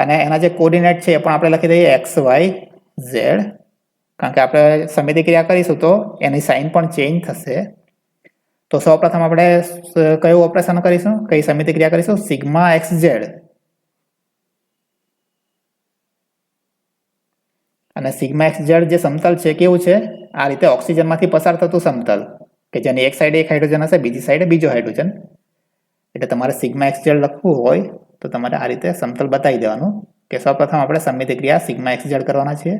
અને એના જે કોર્ડિનેટ છે એ પણ આપણે લખી દઈએ XYZ, કારણ કે આપણે સમિતિ ક્રિયા કરીશું તો એની સાઇન પણ ચેન્જ થશે. તો સૌપ્રથમ આપણે કયું ઓપરેશન કરીશું, કઈ સમિતિ ક્રિયા કરીશું? Sigma XZ. અને સિગ્મા XZ જે સમતલ છે કેવું છે? આ રીતે ઓક્સિજનમાંથી પસાર થતું સમતલ, કે જેની એક સાઈડે એક હાઇડ્રોજન હશે, બીજી સાઈડે બીજો હાઇડ્રોજન. એટલે તમારે સિગ્મા XZ લખવું હોય તો તમારે આ રીતે સમતલ બતાવી દેવાનું કે સૌપ્રથમ આપણે સમિતિ ક્રિયા સિગ્મા XZ કરવાના છીએ.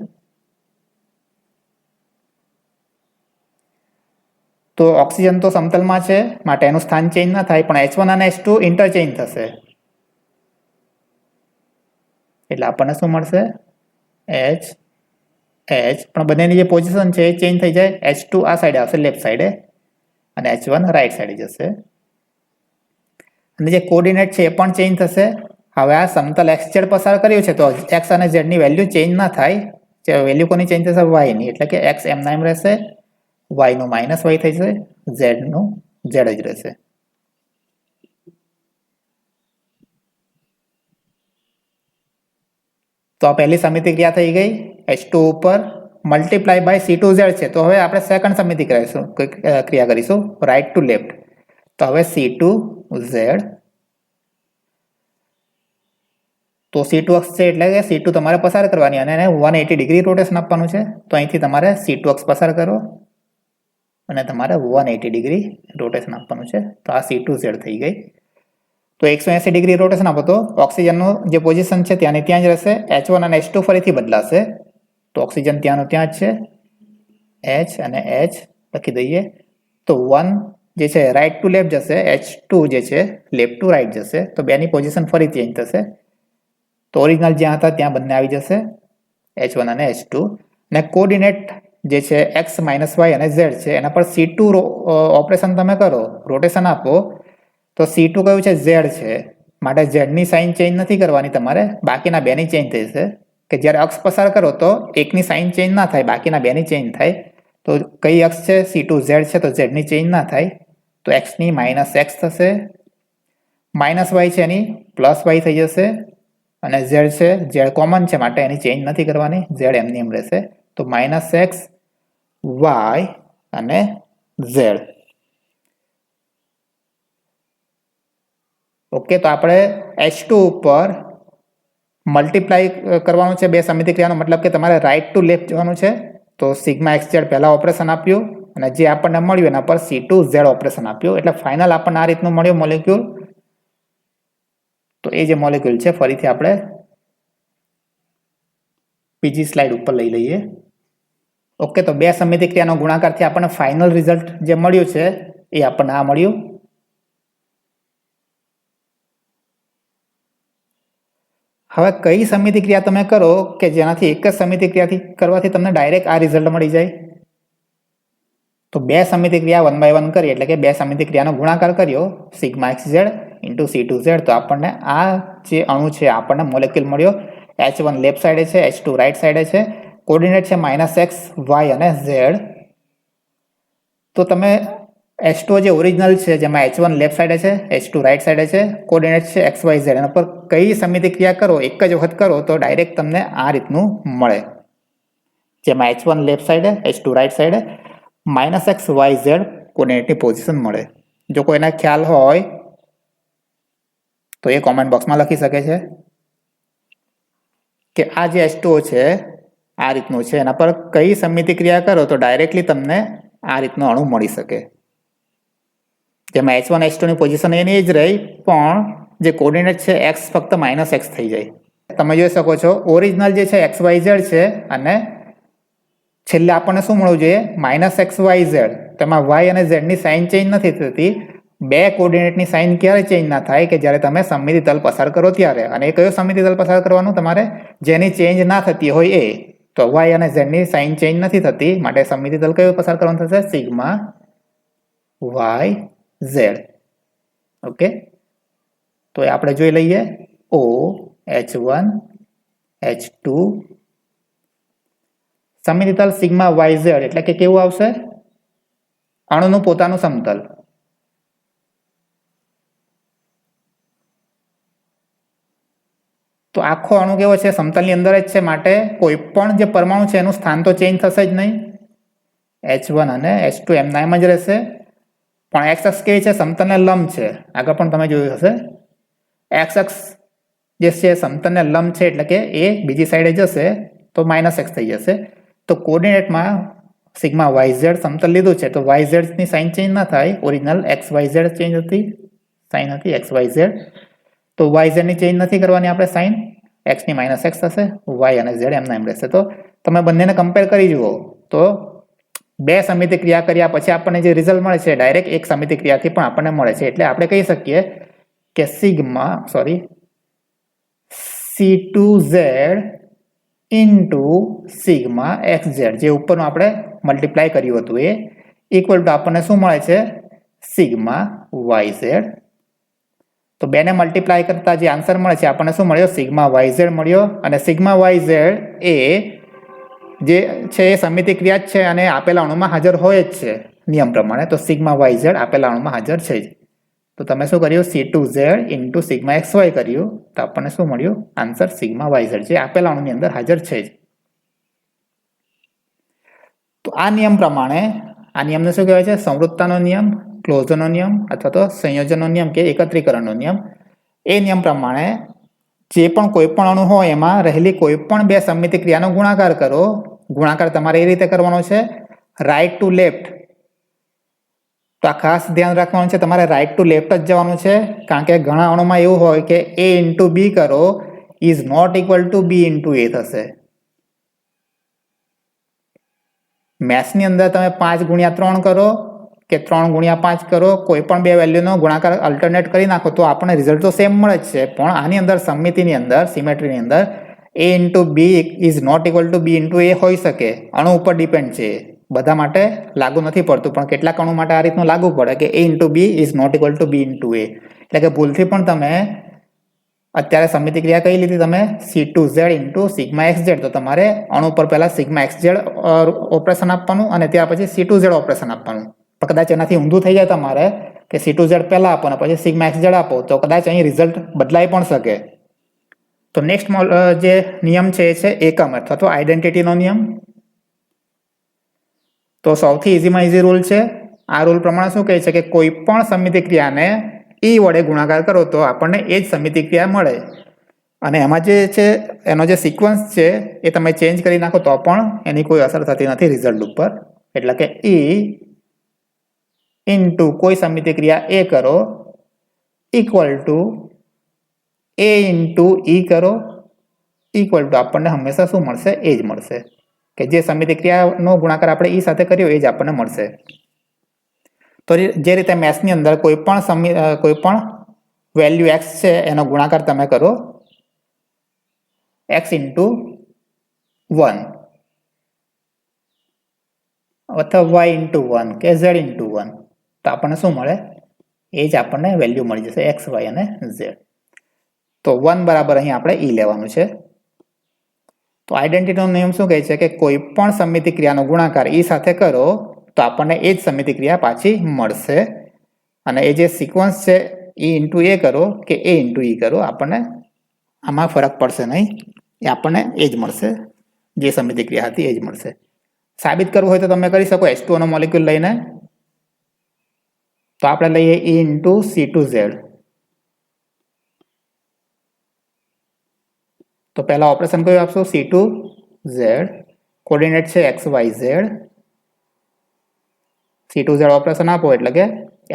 તો ઓક્સિજન તો સમતલમાં છે માટે એનું સ્થાન ચેન્જ ના થાય, પણ H1 અને H2 ઇન્ટરચેન્જ થશે એટલે આપણને શું મળશે? H પણ બંનેની જે પોઝિશન છે એ ચેન્જ થઈ જાય. H2 આ સાઈડે આવશે લેફ્ટ સાઈડે અને H1 રાઈટ સાઈડે જશે અને જે કોઓર્ડિનેટ છે એ પણ ચેન્જ થશે. હવે આ સમતલ x z પસાર કર્યું છે તો x અને z ની વેલ્યુ ચેન્જ ના થાય. વેલ્યુ કોની ચેન્જ થશે? y ની. એટલે કે x એમના એમ રહેશે, y નું માઇનસ y થઈ જશે, z નું z જ રહેશે. તો આ પહેલી સમિતિ ક્રિયા થઈ ગઈ. H2 ઉપર મલ્ટીપ્લાય બાય C2Z છે. તો હવે આપણે સેકન્ડ સમિતિ ક્રિયા કરીશું રાઈટ ટુ લેફ્ટ. તો હવે C2Z, તો C2 અક્ષ છે એટલે કે C2 તમારે પસાર કરવાની અને એને 180 ડિગ્રી રોટેશન આપવાનું છે. તો અહીંથી તમારે C2 અક્ષ પસાર કરો અને તમારે 180 ડિગ્રી રોટેશન આપવાનું છે. તો આ C2Z થઈ ગઈ. તો 180 ડિગ્રી રોટેશન આપો તો ઓક્સિજનનું જે પોઝિશન છે ત્યાંની ત્યાં જ રહેશે. H1 અને H2 ફરીથી બદલાશે. તો ઓક્સિજન ત્યાંનું ત્યાં જ છે, H અને H લખી દઈએ. તો 1 જે છે રાઈટ ટુ લેફ્ટ જશે, H2 જે છે લેફ્ટ ટુ રાઈટ જશે. તો બેની પોઝિશન ફરી ચેન્જ થશે. તો ઓરિજિનલ જ્યાં હતા ત્યાં બંને આવી જશે, H1 અને H2. અને કોઓર્ડિનેટ જે છે x માઇનસ વાય અને z છે એના પર C2 ઓપરેશન તમે કરો, રોટેશન આપો, તો C2 કયું છે? Z છે. માટે z ની સાઇન ચેન્જ નથી કરવાની તમારે, બાકીના બેની ચેન્જ થશે. કે જ્યારે અક્ષ પસાર કરો તો એકની સાઇન ચેન્જ ના થાય, બાકીના બેની ચેન્જ થાય. તો કઈ અક્ષ છે? C2Z છે, તો z ની ચેન્જ ના થાય. તો x ની માઇનસ x થશે, માઇનસ y છે એની પ્લસ y થઈ જશે અને z છે, z કોમન છે માટે એની ચેન્જ નથી કરવાની, z એમની એમ રહેશે. તો માઇનસ એક્સ વાય અને z. ઓકે, તો આપણે H2 ઉપર મલ્ટીપ્લાય કરવાનું છે બે સમિતિ ક્રિયાનો, મતલબ કે તમારે રાઈટ ટુ લેફ્ટ જવાનું છે. તો સિગ્મા XZ પહેલા ઓપરેશન આપ્યું અને જે આપણને મળ્યું એના પર C2Z ઓપરેશન આપ્યું. એટલે ફાઇનલ આપણને આ રીતનું મળ્યું મોલેક્યુલ. તો એ જે મોલેક્યુલ છે ફરીથી આપણે બીજી સ્લાઇડ ઉપર લઈ લઈએ. ઓકે, તો બે સમિતિ ક્રિયાનો ગુણાકારથી આપણને ફાઇનલ રિઝલ્ટ જે મળ્યું છે એ આપણને આ મળ્યું. હવે કઈ સમિતિ ક્રિયા તમે કરો કે જેનાથી એક જ સમિતિ ક્રિયાથી કરવાથી તમને ડાયરેક્ટ આ રિઝલ્ટ મળી જાય? તો બે સમિતિ ક્રિયા 1 બાય 1 કરી, એટલે કે બે સમિતિ ક્રિયાનો ગુણાકાર કર્યો સિગ્મા XZ ઇન્ટુ C2Z. તો આપણને આ જે અણુ છે આપણને મોલેક્યુલ મળ્યો. H1 લેફ્ટ સાઈડે છે, H2 રાઈટ સાઈડે છે, કોઓર્ડિનેટ છે માઇનસ એક્સ વાય અને ઝેડ. તો તમે H2 જે ઓરિજિનલ છે જેમાં H1 લેફ્ટ સાઈડે છે, H2 રાઈટ સાઈડે છે, કોઓર્ડિનેટ છે XYZ, એના પર કઈ સમિતિ ક્રિયા કરો એક જ વખત કરો તો ડાયરેક્ટ તમને આ રીતનું મળે, જેમાં H1 લેફ્ટ સાઈડે, H2 રાઈટ સાઈડે, માઇનસ એક્સ વાય ઝેડ કોઓર્ડિનેટની પોઝિશન મળે. જો કોઈને ખ્યાલ હોય તો એ કોમેન્ટ બોક્સમાં લખી શકે છે કે આ જે H2O છે આ રીતનું છે, એના પર કઈ સમિતિ ક્રિયા કરો તો ડાયરેક્ટલી તમને આ રીતનો અણુ મળી શકે, જેમાં H1 H2 ની પોઝિશન એની જ રહી પણ જે કોઓર્ડિનેટ છે x ફક્ત માઇનસ એક્સ થઈ જાય. તમે જોઈ શકો છો ઓરિજિનલ જે છે XYZ છે અને છેલ્લે આપણને શું મળવું જોઈએ? Minus XYZ. તેમાં y અને z ની સાઇન ચેન્જ નથી થતી. બે કોઓર્ડિનેટની સાઇન ક્યારે ચેન્જ ના થાય? કે જ્યારે તમે સમમિતિ તલ પસાર કરો ત્યારે. અને એ કયો સમમિતિ તલ પસાર કરવાનું તમારે? જેની ચેન્જ ના થતી હોય એ. તો y અને z ની સાઇન ચેન્જ નથી થતી માટે સમમિતિ તલ કયો પસાર કરવાનું થશે? Sigma YZ. ઓકે, તો એ આપણે જોઈ લઈએ. O H1 H2 સમિતિ તલ સિગ્મા YZ એટલે કે કેવું આવશે? અણુનું પોતાનું સમતલ. તો આખો અણુ કેવો છે? સમતલની અંદર જ છે માટે કોઈ પણ જે પરમાણુ છે એનું સ્થાન તો ચેન્જ થશે જ નહીં. H1 અને H2 એમના એમ જ રહેશે. પણ x અક્ષ કેવી છે? સમતલને લંબ છે. આગળ પણ તમે જોયું હશે x અક્ષ જે છે સમતલને લંબ છે એટલે કે એ બીજી સાઈડે જશે તો માઇનસ એક્સ થઈ જશે. તો કોઓર્ડિનેટમાં સિગ્મા YZ સમતલ લીધું છે તો YZ ની સાઇન ચેન્જ ના થાય. ઓરિજિનલ XYZ ચેન્જ હતી, સાઇન હતી XYZ. તો YZ ની ચેન્જ નથી કરવાની આપણે સાઇન, x ની માઇનસ એક્સ થશે, y અને z એમના એમ રહેશે. તો તમે બંનેને કમ્પેર કરી જુઓ તો બે સમિતિ ક્રિયા કર્યા પછી આપણને જે રિઝલ્ટ મળે છે ડાયરેક્ટ એક સમિતિ ક્રિયાથી પણ આપણને મળે છે. એટલે આપણે કહી શકીએ કે C2Z ઇન્ટુ સિગ્મા XZ, જે ઉપરનું આપણે મલ્ટીપ્લાય કર્યું હતું એ ઇક્વલ ટુ આપણને શું મળે છે? Sigma YZ. તો બેને મલ્ટીપ્લાય કરતા જે આન્સર મળે છે આપણને શું મળ્યો? સિગ્મા YZ મળ્યો. અને સિગ્મા YZ એ જે છે એ સમિતિ ક્રિયા જ છે અને આપેલા અણુમાં હાજર હોય જ છે નિયમ પ્રમાણે. તો સિગ્મા YZ આપેલા અણુમાં હાજર છે જ. તો તમે શું કર્યું? C2Z ઇન્ટુ સિગ્મા XY કર્યું તો આપણને શું મળ્યું? આન્સર સિગ્મા YZ, જે આપેલા અણુની અંદર હાજર છે જ. તો આ નિયમ પ્રમાણે, આ નિયમને શું કહેવાય છે? સંવૃત્તાનો નિયમ, ક્લોઝરનો નિયમ અથવા તો સંયોજનનો નિયમ કે એકત્રીકરણનો નિયમ. એ નિયમ પ્રમાણે જે પણ કોઈ પણ અણુ હોય એમાં રહેલી કોઈ પણ બે સમિતિ ક્રિયાનો ગુણાકાર કરો. ગુણાકાર તમારે એ રીતે કરવાનો છે, રાઈટ ટુ લેફ્ટ. તો આ ખાસ ધ્યાન રાખવાનું છે, તમારે રાઈટ ટુ લેફ્ટ જ જવાનું છે. કારણ કે ઘણા અણુમાં એવું હોય કે A ઇન્ટુ B કરો is not equal to B into A થશે. મેથ્સની અંદર તમે 5 ગુણ્યા 3 કરો કે 3 ગુણ્યા 5 કરો, કોઈ પણ બે વેલ્યુનો ગુણાકાર અલ્ટરનેટ કરી નાખો તો આપણને રિઝલ્ટ તો સેમ મળે જ છે. પણ આની અંદર સમમિતિની અંદર, સિમેટ્રીની અંદર A into B is not equal to B into A હોઈ શકે. અણુ ઉપર ડિપેન્ડ છે. બધા માટે લાગુ નથી પડતું, પણ કેટલાક અણુ માટે આ રીતનું લાગુ પડે કે A into B is not equal to B into A. એટલે કે ભૂલથી પણ તમે અત્યારે સમિતિ ક્રિયા કઈ લીધી તમે? C2Z into sigma XZ. તો તમારે અણુ પર પહેલા સિગ્મા XZ ઓપરેશન આપવાનું અને ત્યાર પછી C2Z ઓપરેશન આપવાનું. પણ કદાચ એનાથી ઊંધું થઈ જાય તમારે કે C2Z પહેલા આપો અને પછી સિગ્મા XZ આપો તો કદાચ અહીં રિઝલ્ટ બદલાઈ પણ શકે. તો નેક્સ્ટ જે નિયમ છે એ છે એકમ અથવા તો આઈડેન્ટિટીનો નિયમ. તો સૌથી ઇઝીમાં ઇઝી રૂલ છે. આ રૂલ પ્રમાણે શું કહે છે કે કોઈ પણ સમિતિ ક્રિયાને E વડે ગુણાકાર કરો તો આપણને એ જ સમિતિ ક્રિયા મળે. અને એમાં જે છે એનો જે સિક્વન્સ છે એ તમે ચેન્જ કરી નાખો તો પણ એની કોઈ અસર થતી નથી રિઝલ્ટ ઉપર. એટલે કે E ઇન્ટુ કોઈ સમિતિ ક્રિયા A કરો equal to A into E કરો ઇક્વલ ટુ આપણને હંમેશા શું મળશે? એ જ મળશે. કે જે સમિતિ ક્રિયાનો ગુણાકાર આપણે E સાથે કર્યો એ જ આપણને મળશે. તો જે રીતે મેથ્સની અંદર કોઈ પણ વેલ્યુ x છે એનો ગુણાકાર તમે કરો x ઇન્ટુ 1 અથવા y ઇન્ટુ 1 કે z ઇન્ટુ 1 તો આપણને શું મળે? એ જ આપણને વેલ્યુ મળી જશે x, y અને z. તો 1 બરાબર અહીં આપણે E લેવાનું છે. તો આઈડેન્ટિટીનો નિયમ શું કહે છે કે કોઈ પણ સમિતિ ક્રિયાનો ગુણાકાર E સાથે કરો તો આપણને એ જ સમિતિ ક્રિયા પાછી મળશે. અને એ જે સિક્વન્સ છે E ઇન્ટુ A કરો કે A ઇન્ટુ E કરો આપણને આમાં ફરક પડશે નહીં. એ આપણને એ જ મળશે. જે સમિતિ ક્રિયા હતી એ જ મળશે. સાબિત કરવું હોય તો તમે કરી શકો H2O નો મોલેક્યુલ લઈને. તો આપણે લઈએ E ઇન્ટુ C2Z. તો પહેલા ઓપરેશન કયું આપશો? C2Z. કોર્ડિનેટ છે XYZ. C2Z ઓપરેશન આપો એટલે કે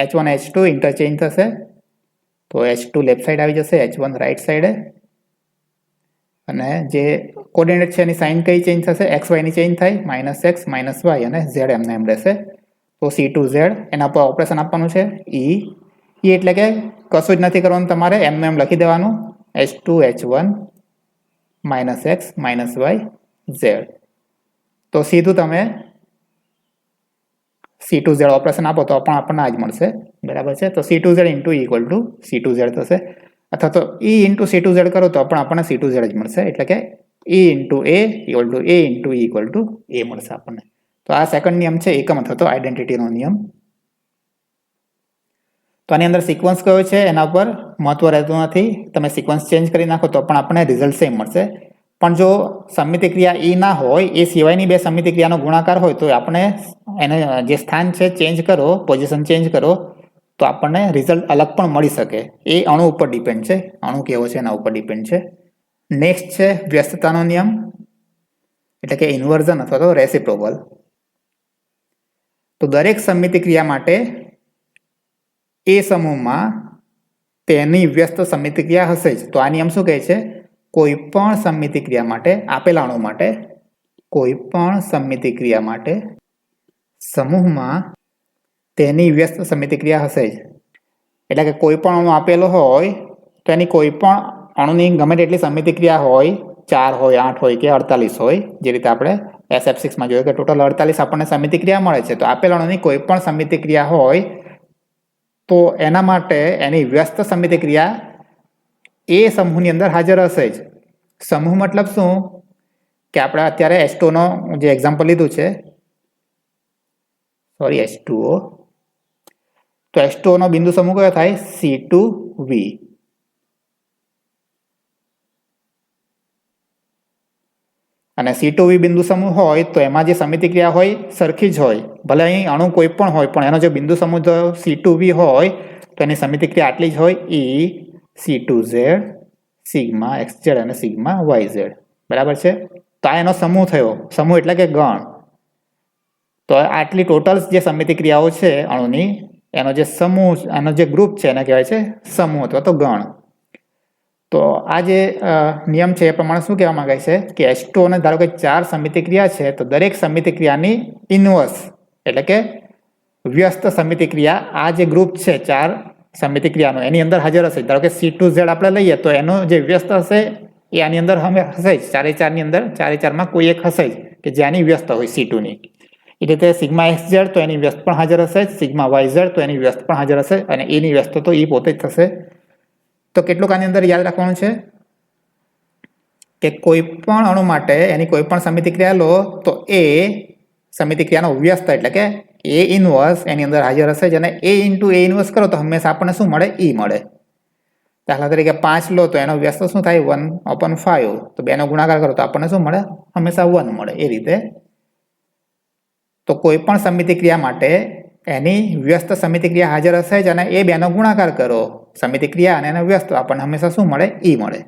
H1 H2 ઇન્ટરચેન્જ થશે. તો H2 લેફ્ટ સાઈડ આવી જશે, H1 રાઈટ સાઈડે. અને જે કોર્ડિનેટ છે એની સાઇન કઈ ચેન્જ થશે? XY ની ચેન્જ થાય, -x -y અને z એમને એમ રહેશે. તો C2Z એના પર ઓપરેશન આપવાનું છે E એટલે કે કશું જ નથી કરવાનું તમારે, એમને એમ લખી દેવાનું H2 H1 -x -y z. તો સીધું તમે C2Z ઓપરેશન આપો તો પણ આપણને આ જ મળશે. બરાબર છે. તો C2Z into equal to C2Z થશે. અથવા તો E ઇન્ટુ C2Z કરો તો પણ આપણને C2Z જ મળશે. એટલે કે E into A equal to A into E equal to A મળશે આપણને. તો આ સેકન્ડ નિયમ છે એકમ અથવા તો આઈડેન્ટિટીનો નિયમ. તો આની અંદર સિક્વન્સ કયો છે એના પર મહત્વ રહેતું નથી. તમે સિક્વન્સ ચેન્જ કરી નાખો તો પણ આપણને રિઝલ્ટ સેમ મળશે. પણ જો સમિતિ ક્રિયા E ના હોય એ સિવાયની બે સમિતિ ક્રિયાનો ગુણાકાર હોય તો આપણે એને જે સ્થાન છે ચેન્જ કરો, પોઝિશન ચેન્જ કરો તો આપણને રિઝલ્ટ અલગ પણ મળી શકે. એ અણુ ઉપર ડિપેન્ડ છે. અણુ કેવો છે એના ઉપર ડિપેન્ડ છે. નેક્સ્ટ છે વ્યસ્તતાનો નિયમ એટલે કે ઇન્વર્ઝન અથવા તો રેસિપ્રોકલ. તો દરેક સમિતિ ક્રિયા માટે એ સમૂહમાં તેની વ્યસ્ત સમિતિ ક્રિયા હશે જ. તો આ નિયમ શું કહે છે? કોઈ પણ સમિતિ ક્રિયા માટે, આપેલા અણુ માટે કોઈ પણ સમિતિ ક્રિયા માટે સમૂહમાં તેની વ્યસ્ત સમિતિક્રિયા હશે જ. એટલે કે કોઈ પણ અણુ આપેલો હોય તો એની કોઈ પણ અણુની ગમે તેટલી સમિતિક્રિયા હોય, 4 હોય, 8 હોય કે 48 હોય, જે રીતે આપણે SF6માં જોયું કે ટોટલ 48 આપણને સમિતિક્રિયા મળે છે. તો આપેલ અણુની કોઈ પણ સમિતિક્રિયા હોય તો એના માટે એની વ્યસ્ત સમિતિક્રિયા એ સમૂહની અંદર હાજર હશે જ. સમૂહ મતલબ શું કે આપણે અત્યારે H2O નો જે એક્ઝામ્પલ લીધું છે, સોરી H2O, તો H2O નો બિંદુ સમૂહ કયો થાય? C2V. અને C2V બિંદુ સમૂહ હોય તો એમાં જે સમિતિક્રિયા હોય સરખી જ હોય, ભલે અહીં અણુ કોઈ પણ હોય પણ એનો જે બિંદુ સમૂહ C2V હોય તો એની સમિતિક્રિયા આટલી જ હોય, E C2Z સિગ્મા XZ અને સિગ્મા YZ. બરાબર છે? તો આ એનો સમૂહ થયો. સમૂહ એટલે કે ગણ. તો આટલી ટોટલ જે સમિતિક્રિયાઓ છે અણુની, એનો જે સમૂહ, એનો જે ગ્રુપ છે એને કહેવાય છે સમૂહ અથવા તો ગણ. તો આ જે નિયમ છે એ પ્રમાણે શું કહેવા માંગે છે કે H2O ને ધારો કે 4 સમિતિક્રિયા છે તો દરેક સમિતિક્રિયાની ઇન્વર્સ એટલે કે વ્યસ્ત સમિતિક્રિયા આ જે ગ્રુપ છે 4 સમિતિક્રિયાનો એની અંદર હાજર હશે. ધારો કે C2Z આપણે લઈએ તો એનો જે વ્યસ્ત હશે એ આની અંદર હશે જ. 4 ની અંદર 4 કોઈ એક હશે જ કે જેની વ્યસ્ત હોય C2 ની. એ રીતે સિગ્મા XZ તો એની વ્યસ્ત પણ હાજર હશે, સિગ્મા YZ તો એની વ્યસ્ત પણ હાજર હશે અને એની વ્યસ્ત તો એ પોતે જ થશે. તો કેટલુંક આની અંદર યાદ રાખવાનું છે કે કોઈ પણ અણુ માટે એની કોઈ પણ સમિતિક્રિયા લો તો એ સમિતિક્રિયાનો વ્યસ્ત એટલે કે A ઇન્વર્સ એની અંદર હાજર હશે જ. અને A ઇન્ટુ A ઇન્વર્સ કરો તો હંમેશા આપણને શું મળે? E મળે. દાખલા તરીકે 5 લો તો એનો વ્યસ્ત શું થાય? 1/5. તો 2 નો ગુણાકાર કરો તો આપણને શું મળે? હંમેશા 1 મળે. એ રીતે તો કોઈ પણ સમિતિક્રિયા માટે એની વ્યસ્ત સમિતિક્રિયા હાજર હશે જ અને એ 2 નો ગુણાકાર કરો સમિતિક્રિયા અને એનો વ્યસ્ત, આપણને હંમેશા શું મળે? E મળે.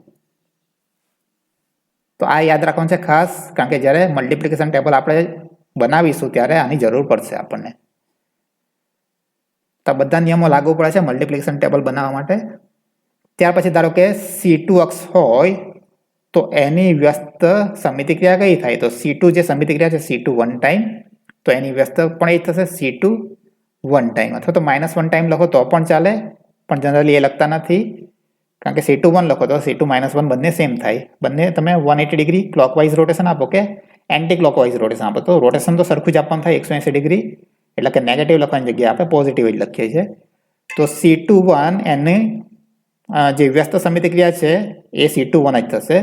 તો આ યાદ રાખવાનું છે ખાસ, કારણ કે જ્યારે મલ્ટિપ્લિકેશન ટેબલ આપણે બનાવીશું ત્યારે આની જરૂર પડશે આપણને. તો બધા નિયમો લાગુ પડે છે મલ્ટિપ્લિકેશન ટેબલ બનાવવા માટે. ત્યાર પછી ધારો કે C2 અક્ષ હોય તો એની વ્યસ્ત સમિતિક્રિયા કઈ થાય? તો C2 જે સમિતિક્રિયા છે C2 1 ટાઈમ, તો એની વ્યસ્ત પણ એ થશે C2 1 ટાઈમ. અથવા તો -1 ટાઈમ લખો તો પણ ચાલે, પણ જનરલી એ લખતા નથી, કારણ કે C2 1 લખો તો C2 -1 બંને સેમ થાય. બંને તમે 180 ડિગ્રી ક્લોકવાઇઝ રોટેશન આપો કે એન્ટી ક્લોકવાઇઝ રોટેશન આપો તો રોટેશન તો સરખું જ આપવાનું થાય 180 ડિગ્રી. એટલે કે નેગેટિવ લખવાની જગ્યાએ આપણે પોઝિટિવ જ લખીએ છીએ. તો C2 1 એને જે વ્યસ્ત સમિતિક્રિયા છે એ C2 1 જ થશે.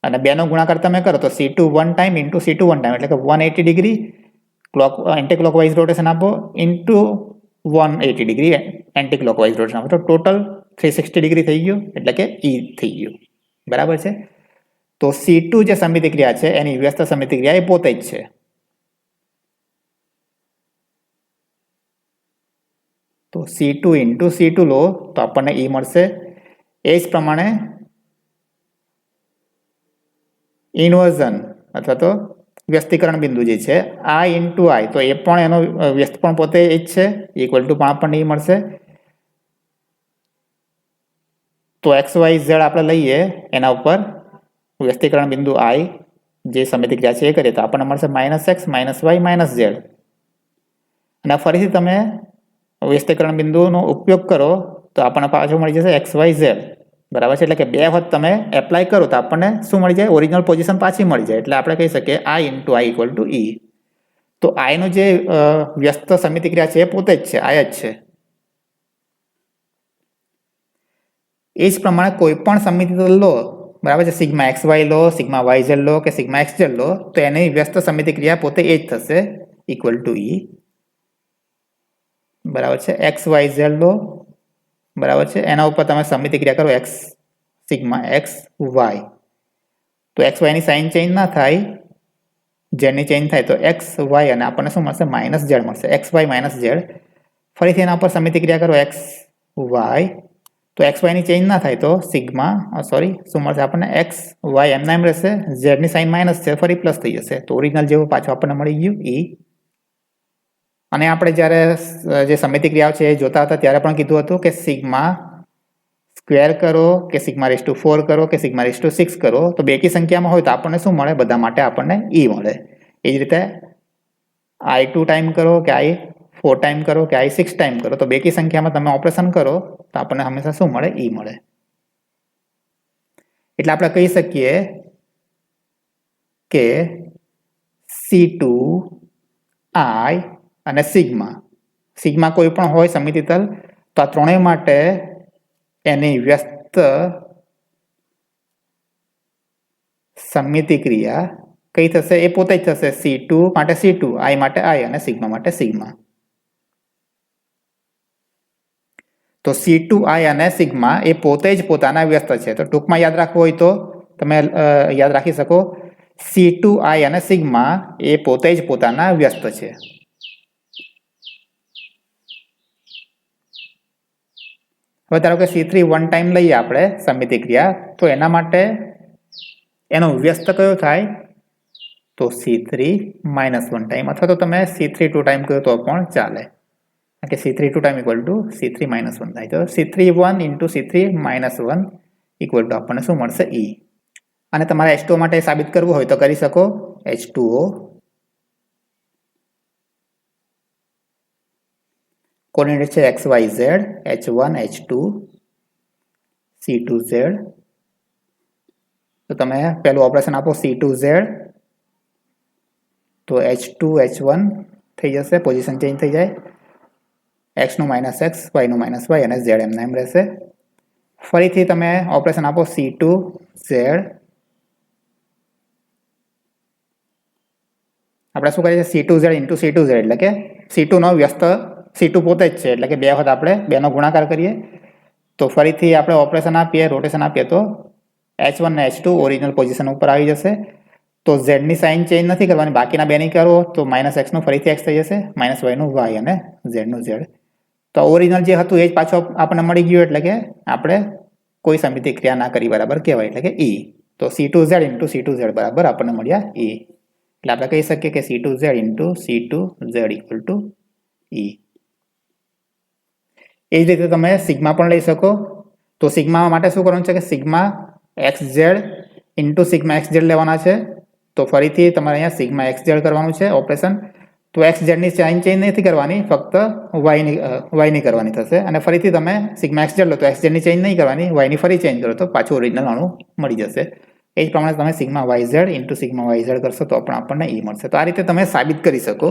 અને 2 નો ગુણાકાર તમે કરો તો C2 1 time into C2 1 time એટલે કે 180 ડિગ્રી એન્ટી ક્લોકવાઇઝ રોટેશન આપો into 180 degree anti clockwise rotation આપો તો ટોટલ 360 ડિગ્રી થઈ ગયું એટલે કે E થઈ ગયું. બરાબર છે? તો C2 જે સમિતિક્રિયા છે એની વ્યસ્ત સમિતિક્રિયા એ પોતે જ છે. તો C2 ઇન્ટુ C2 લો તો આપણને E મળશે. એ જ પ્રમાણે ઇન્વર્ઝન અથવા તો વ્યસ્તીકરણ બિંદુ જે છે I ઇન્ટુ I, તો એ પણ એનો વ્યસ્ત પણ પોતે એ જ છે, ઇક્વલ ટુ પણ આપણને E મળશે. તો XYZ આપણે લઈએ એના ઉપર વ્યસ્તીકરણ બિંદુ I જે સમિતિક્રિયા છે એ કરીએ તો આપણને મળશે -x -y -z. અને ફરીથી તમે વ્યસ્તીકરણ બિંદુનો ઉપયોગ કરો તો આપણને પાછું મળી જશે XYZ. બરાબર છે? એટલે કે 2 વખત તમે એપ્લાય કરો તો આપણને શું મળી જાય? ઓરિજિનલ પોઝિશન પાછી મળી જાય. એટલે આપણે કહી શકીએ I into I equal to E. તો I નું જે વ્યસ્ત સમિતિક્રિયા છે એ પોતે જ છે, I જ છે. એ જ પ્રમાણે કોઈ પણ સમિતિ લો, બરાબર છે, સિગ્મા XY લો, સિગ્મા YZ લો કે સિગ્મા XZ લો, તો એની વ્યસ્ત સમિતિક્રિયા પોતે એ જ થશે, ઇક્વલ ટુ E. બરાબર છે? XYZ લો, બરાબર છે, એના ઉપર તમે સમિતિક્રિયા કરો x સિગ્મા XY, તો XY ની સાઇન ચેન્જ ના થાય, Z ની ચેન્જ થાય તો XY અને આપણને શું મળશે? -Z મળશે. XY -Z. ફરીથી એના ઉપર સમિતિક્રિયા કરો XY, તો XY ની ચેન્જ ના થાય તો સિગ્મા શું મળશે આપણને? XY એમના એમ રહેશે, Z ની સાઇન માઇનસ છે, ફરી પ્લસ થઈ જશે. તો ઓરિજિનલ જેવું પાછું આપણને મળી ગયું E. અને આપણે જ્યારે જે સમિતિક્રિયાઓ છે એ જોતા હતા ત્યારે પણ કીધું હતું કે સિગ્મા સ્ક્વેર કરો કે સિગ્મા રેઝ ટુ 4 કરો કે સિગ્મા રેઝ ટુ 6 કરો તો બેકી સંખ્યામાં હોય તો આપણને શું મળે? બધા માટે આપણને E મળે. એ જ રીતે i2 ટાઈમ કરો કે i4 ટાઈમ કરો કે i6 ટાઈમ કરો, તો બેકી સંખ્યામાં તમે ઓપરેશન કરો તો આપણને હંમેશા શું મળે? ઈ મળે. એટલે આપણે કહી શકીએ કે C2 I અને સિગ્મા કોઈ પણ હોય સમમિતિતલ, તો આ ત્રણેય માટે એની વ્યસ્ત સમમિતિ ક્રિયા કઈ થશે? એ પોતે જ થશે. C2 માટે C2, I માટે I અને સિગ્મા માટે સિગ્મા. તો C2 I અને સિગ્મા એ પોતે જ પોતાના વ્યસ્ત છે. તો ટૂંકમાં યાદ રાખવું હોય તો તમે યાદ રાખી શકો, C2 I અને સિગ્મા એ પોતે જ પોતાના વ્યસ્ત છે. હવે ધારો કે C3 1 ટાઈમ લઈએ આપણે સમમિતિ ક્રિયા, તો એના માટે એનો વ્યસ્ત કયો થાય? તો C3 -1 ટાઈમ, અથવા તો તમે C3 2 ટાઈમ કહો તો પણ ચાલે, કે C3 2 time equal to C3 -1 થાય. તો C3 1 into C3 -1 equal to આપણને શું મળશે? E. અને તમારે H2O માટે સાબિત કરવું હોય તો કરી શકો. H2O કોઓર્ડિનેટ છે XYZ, H1 H2 C2Z. તો તમે પહેલું ઓપરેશન આપો C2Z, તો H2 H1 થઈ જશે, પોઝિશન ચેન્જ થઈ જાય. x નું -x, y નું -y અને z એમ રહેશે. ફરીથી તમે ઓપરેશન આપો C2Z. આપણે શું કરીએ? C2Z ઇન્ટુ C2Z, એટલે કે C2 નો વ્યસ્ત C2 પોતે જ છે, એટલે કે 2 વખત આપણે 2 નો ગુણાકાર કરીએ. તો ફરીથી આપણે ઓપરેશન આપીએ, રોટેશન આપીએ, તો H1 ને H2 ઓરિજિનલ પોઝિશન ઉપર આવી જશે. તો z ની સાઇન ચેન્જ નથી કરવાની, બાકીના 2 ની કરો તો -x નું ફરીથી x થઈ જશે, -y નું y અને z નું z. તો ઓરિજિનલ જે હતું એ જ પાછું આપણને મળી ગયું, એટલે કે આપણે કોઈ સમમિતિ ક્રિયા ના કરી બરાબર કહેવાય, એટલે કે E. તો C2Z ઇન્ટુ C2Z બરાબર આપણને મળ્યા E. એટલે આપણે કહી શકીએ કે C2Z into C2Z equal to E. એ જ રીતે તમે સિગ્મા પણ લઈ શકો. તો સિગ્મા માટે શું કરવાનું છે કે sigma XZ into sigma XZ લેવાના છે. તો ફરીથી તમારે અહીંયા સિગ્મા XZ કરવાનું છે ઓપરેશન. તો XZ ની સાઇન ચેન્જ નથી કરવાની, ફક્ત y ની કરવાની થશે. અને ફરીથી તમે સિગ્મા XZ લો તો XZ ની ચેન્જ નહીં કરવાની, y ની ફરી ચેન્જ કરો તો પાછું ઓરિજિનલ આનું મળી જશે. એ જ પ્રમાણે તમે sigma YZ into sigma YZ કરશો તો પણ આપણને E મળશે. તો આ રીતે તમે સાબિત કરી શકો